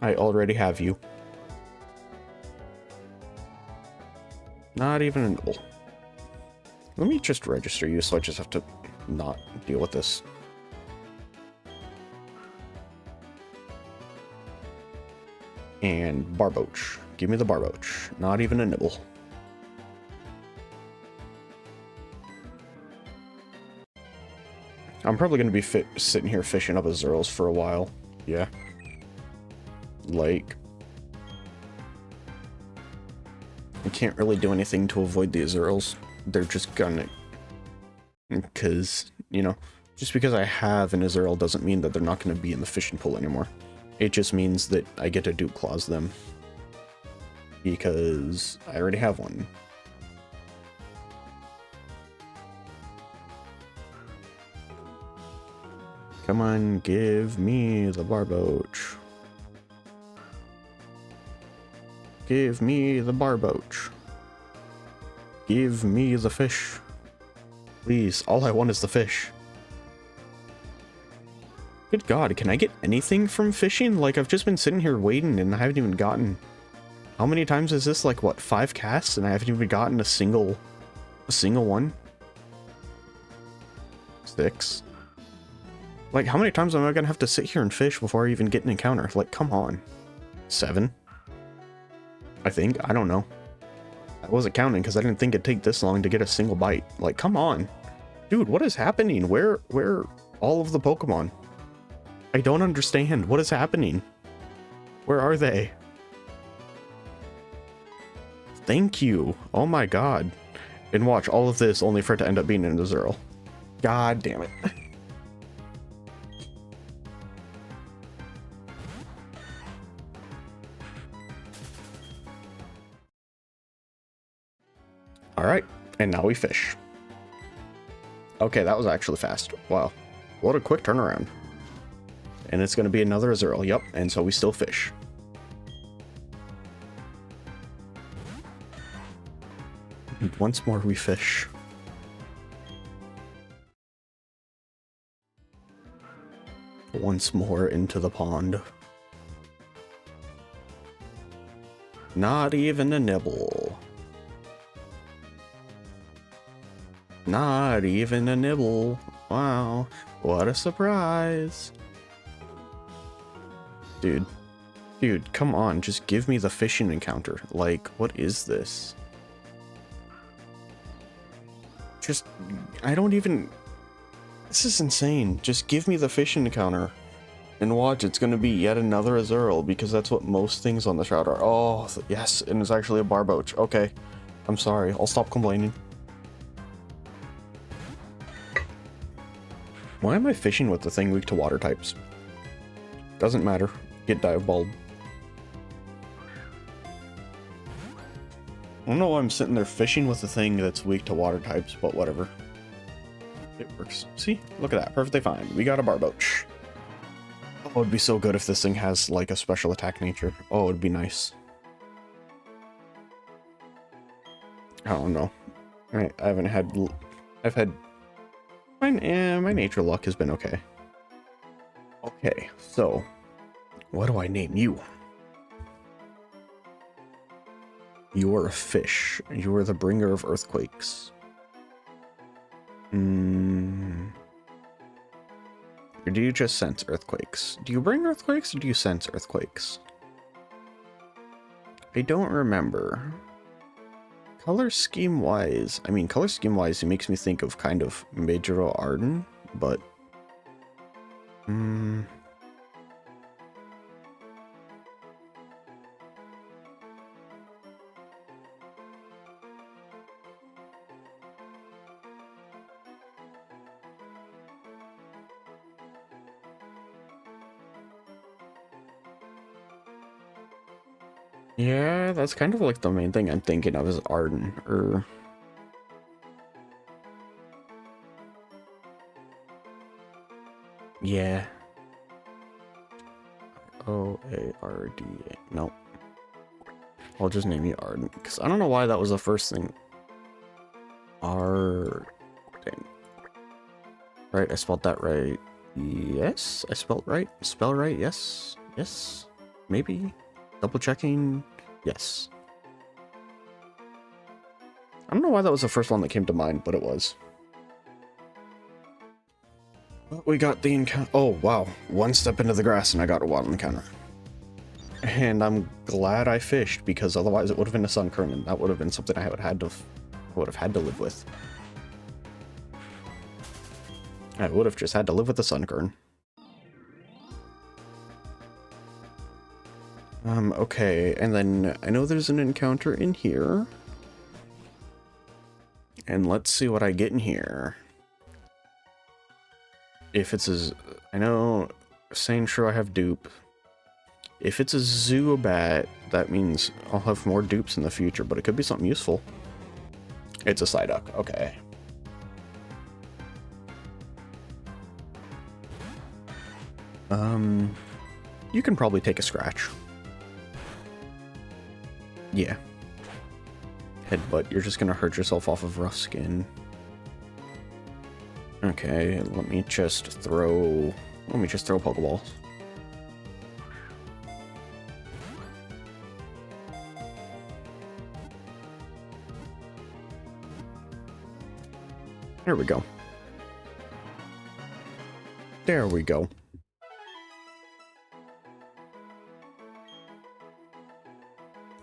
I already have you. Not even a nibble. Let me just register you so I just have to not deal with this. And Barboach. Give me the Barboach. Not even a nibble. I'm probably going to be sitting here fishing up Azuros for a while. Yeah. Like... I can't really do anything to avoid the Azuros. They're just gonna... Because, you know, just because I have an Azurill doesn't mean that they're not going to be in the fishing pool anymore. It just means that I get to dupe clause them. because I already have one. Come on, give me the barboach. Give me the barboach. Give me the fish. Please, all I want is the fish. Good God, can I get anything from fishing? Like, I've just been sitting here waiting and I haven't even gotten... How many times is this? Like, what, 5 casts? And I haven't even gotten a single one? 6. Like, how many times am I gonna have to sit here and fish before I even get an encounter? Like, come on. 7? I think. I don't know. I wasn't counting because I didn't think it'd take this long to get a single bite. Like, come on. Dude, what is happening? Where all of the Pokemon? I don't understand. What is happening? Where are they? Thank you. Oh my God. And watch all of this only for it to end up being in a Zero. God damn it. All right, and now we fish. Okay, that was actually fast. Wow, what a quick turnaround. And it's going to be another Azurill. Yep, and so we still fish. And once more we fish. Once more into the pond. Not even a nibble. Not even a nibble. Wow, what a surprise. Dude, come on, just give me the fishing encounter. Like, what is this? Just, I don't even... This is insane. Just give me the fishing encounter. And watch, it's gonna be yet another Azurill, because that's what most things on the Shroud are. Oh, yes, and it's actually a Barboach. Okay, I'm sorry, I'll stop complaining. Why am I fishing with the thing weak to water types? Doesn't matter. Get Dive Bulb. I don't know why I'm sitting there fishing with the thing that's weak to water types, but whatever. It works. See? Look at that. Perfectly fine. We got a Barboach. Oh, it'd be so good if this thing has, like, a special attack nature. Oh, it'd be nice. I don't know. I haven't had... I've had... My nature luck has been okay. Okay, so... What do I name you? You are a fish. You are the bringer of earthquakes. Or do you just sense earthquakes? Do you bring earthquakes or do you sense earthquakes? I don't remember. Color scheme wise, it makes me think of kind of Majoro Arden, but... Yeah, that's kind of like the main thing I'm thinking of is Arden, or... Yeah. O-A-R-D-A. Nope. I'll just name you Arden, because I don't know why that was the first thing. Arden. Right, I spelled that right. Yes, I spelled right. Spell right, yes. Yes, maybe. Double checking. Yes. I don't know why that was the first one that came to mind, but it was. But we got the encounter. Oh, wow. One step into the grass and I got a wild encounter. And I'm glad I fished, because otherwise it would have been a Sunkern, and that would have been something I would have had to live with. I would have just had to live with the Sunkern. Okay, and then I know there's an encounter in here. And let's see what I get in here. If it's as... I know... Saying sure I have dupe. If it's a Zubat, that means I'll have more dupes in the future, but it could be something useful. It's a Psyduck, okay. You can probably take a scratch. Yeah. Headbutt, you're just gonna hurt yourself off of rough skin. Okay, let me just throw Pokeballs. There we go. There we go.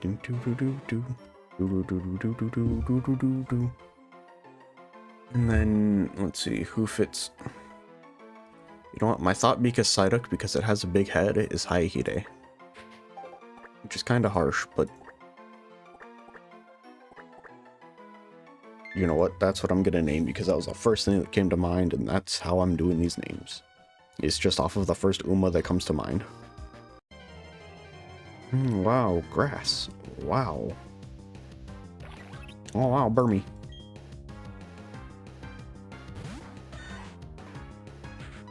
Do do do do do do do do do do do do do do do. And then let's see who fits. You know what? My thought because Psyduck, because it has a big head, is Haihide, which is kind of harsh, but you know what? That's what I'm gonna name because that was the first thing that came to mind, and that's how I'm doing these names. It's just off of the first Uma that comes to mind. Wow, grass. Wow. Oh wow, Burmy.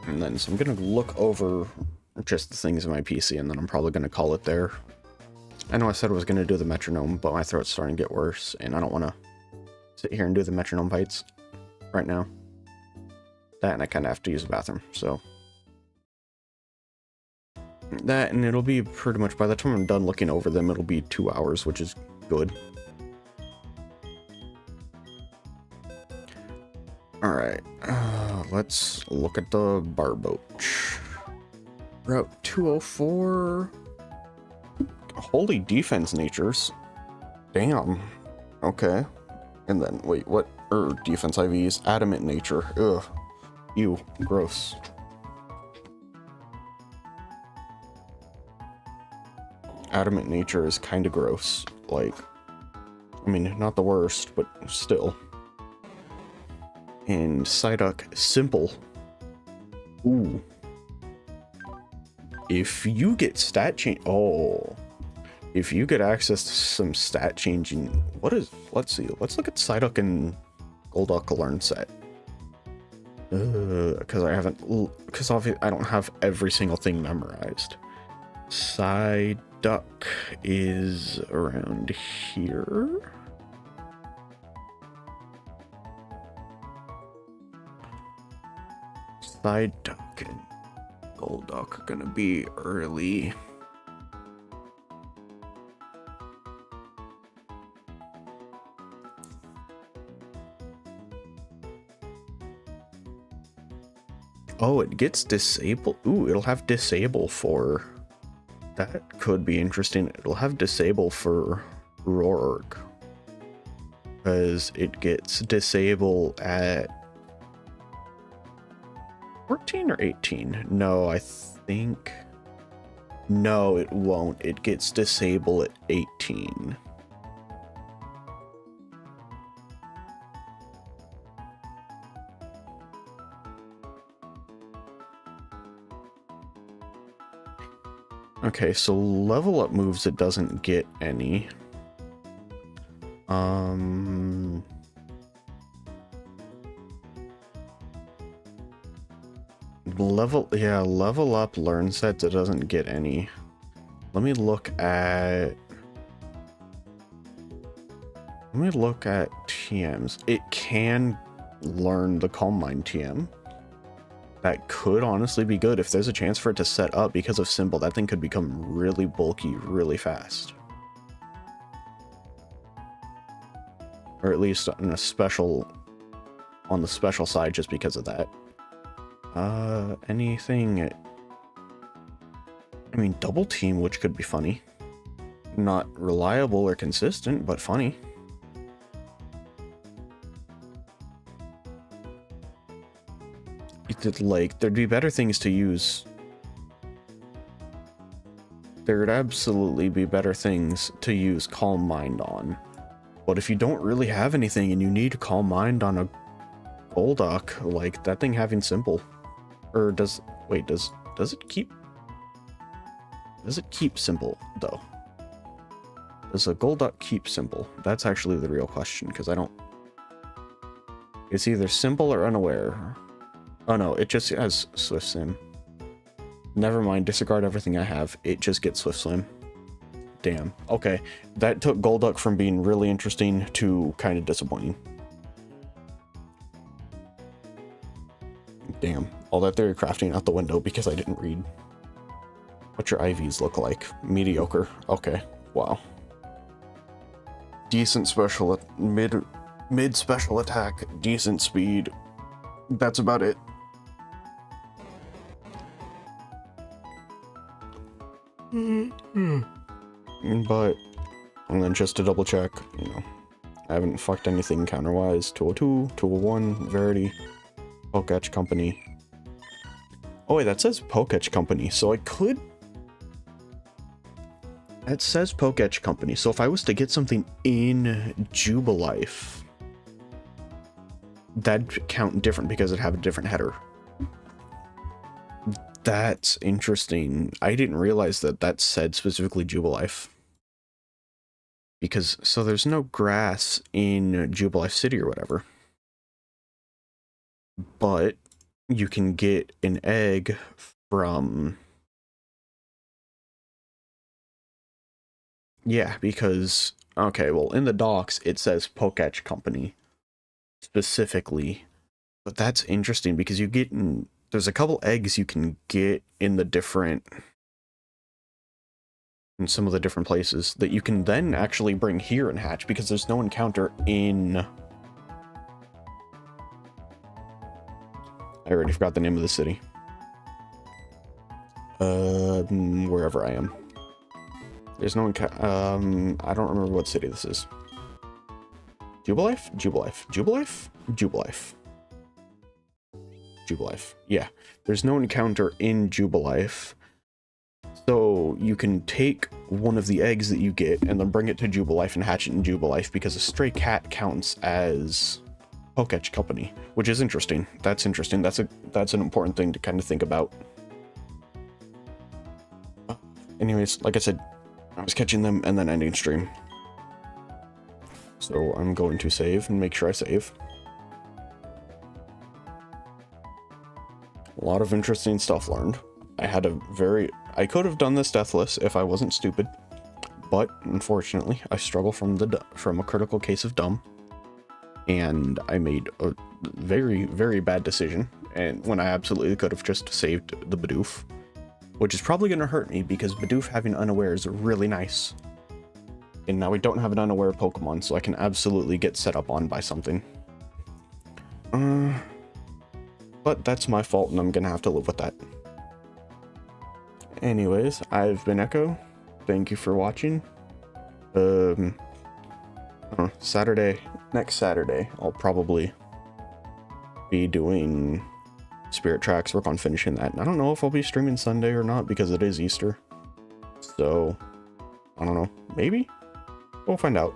And then, so I'm gonna look over just the things in my PC, and then I'm probably gonna call it there. I know I said I was gonna do the metronome, but my throat's starting to get worse, and I don't want to sit here and do the metronome bites right now. That, and I kind of have to use the bathroom, so. That, and it'll be pretty much, by the time I'm done looking over them, it'll be 2 hours, which is good. Alright, let's look at the Barboach. Route 204. Holy defense natures. Damn. Okay. And then, wait, what? Defense IVs. Adamant nature. Ugh. Ew. Gross. Adamant nature is kind of gross. Like, I mean, not the worst, but still. And Psyduck, simple. Ooh. If you get stat change, if you get access to some stat changing, what is? Let's see. Let's look at Psyduck and Golduck learn set. Because I haven't, because obviously I don't have every single thing memorized. Psyduck is around here. Psyduck and Golduck are gonna be early. Oh, it gets disabled. Ooh, it'll have disable for... That could be interesting. It'll have disable for Roark. Because it gets disable at 14 or 18? No, I think... No, it won't. It gets disable at 18. Okay, so level up moves, it doesn't get any. Level up learn sets, it doesn't get any. Let me look at TMs. It can learn the Calm Mind TM. That could honestly be good if there's a chance for it to set up because of Symbol. That thing could become really bulky really fast. Or at least on the special side just because of that. Anything... I mean, Double Team, which could be funny. Not reliable or consistent, but funny. Like, there'd be better things to use. There'd absolutely be better things to use Calm Mind on. But if you don't really have anything and you need Calm Mind on a Golduck, like, that thing having Simple. Or does... Wait, does it keep... Does it keep simple, though? Does a Golduck keep simple? That's actually the real question, because I don't... It's either simple or unaware. Oh no, it just has Swift Swim. Never mind, disregard everything I have. It just gets Swift Swim. Damn. Okay, that took Golduck from being really interesting to kind of disappointing. Damn. All that theory crafting out the window because I didn't read. What your IVs look like? Mediocre. Okay. Wow. Decent special... Mid special attack. Decent speed. That's about it. But... And then just to double check, you know, I haven't fucked anything counter-wise. 202, 201, Verity, Poketch Company. Oh wait, that says Poketch Company, so I could... It says Poketch Company, so if I was to get something in Jubilife, that'd count different because it'd have a different header. That's interesting. I didn't realize that that said specifically Jubilife. Because, so there's no grass in Jubilife City or whatever. But you can get an egg from... Yeah, because... Okay, well, in the docs, it says Poketch Company. Specifically. But that's interesting because you get... There's a couple eggs you can get in the different... In some of the different places that you can then actually bring here and hatch because there's no encounter in... I already forgot the name of the city. Wherever I am. There's no encounter... I don't remember what city this is. Jubilife? Jubilife. Jubilife? Jubilife. Jubilife. Yeah. There's no encounter in Jubilife. So you can take one of the eggs that you get and then bring it to Jubilife and hatch it in Jubilife because a stray cat counts as Poketch Company, which is interesting. That's interesting. That's an important thing to kind of think about. Anyways, like I said, I was catching them and then ending stream. So I'm going to save and make sure I save. A lot of interesting stuff learned. I could have done this deathless if I wasn't stupid, but unfortunately I struggle from a critical case of dumb, and I made a very, very bad decision, and when I absolutely could have just saved the Bidoof, which is probably going to hurt me because Bidoof having unaware is really nice, and now we don't have an unaware Pokemon, so I can absolutely get set up on by something. But that's my fault, and I'm gonna have to live with that. Anyways, I've been Echo. Thank you for watching. Next Saturday, I'll probably be doing Spirit Tracks, work on finishing that. And I don't know if I'll be streaming Sunday or not because it is Easter. So, I don't know. Maybe? We'll find out.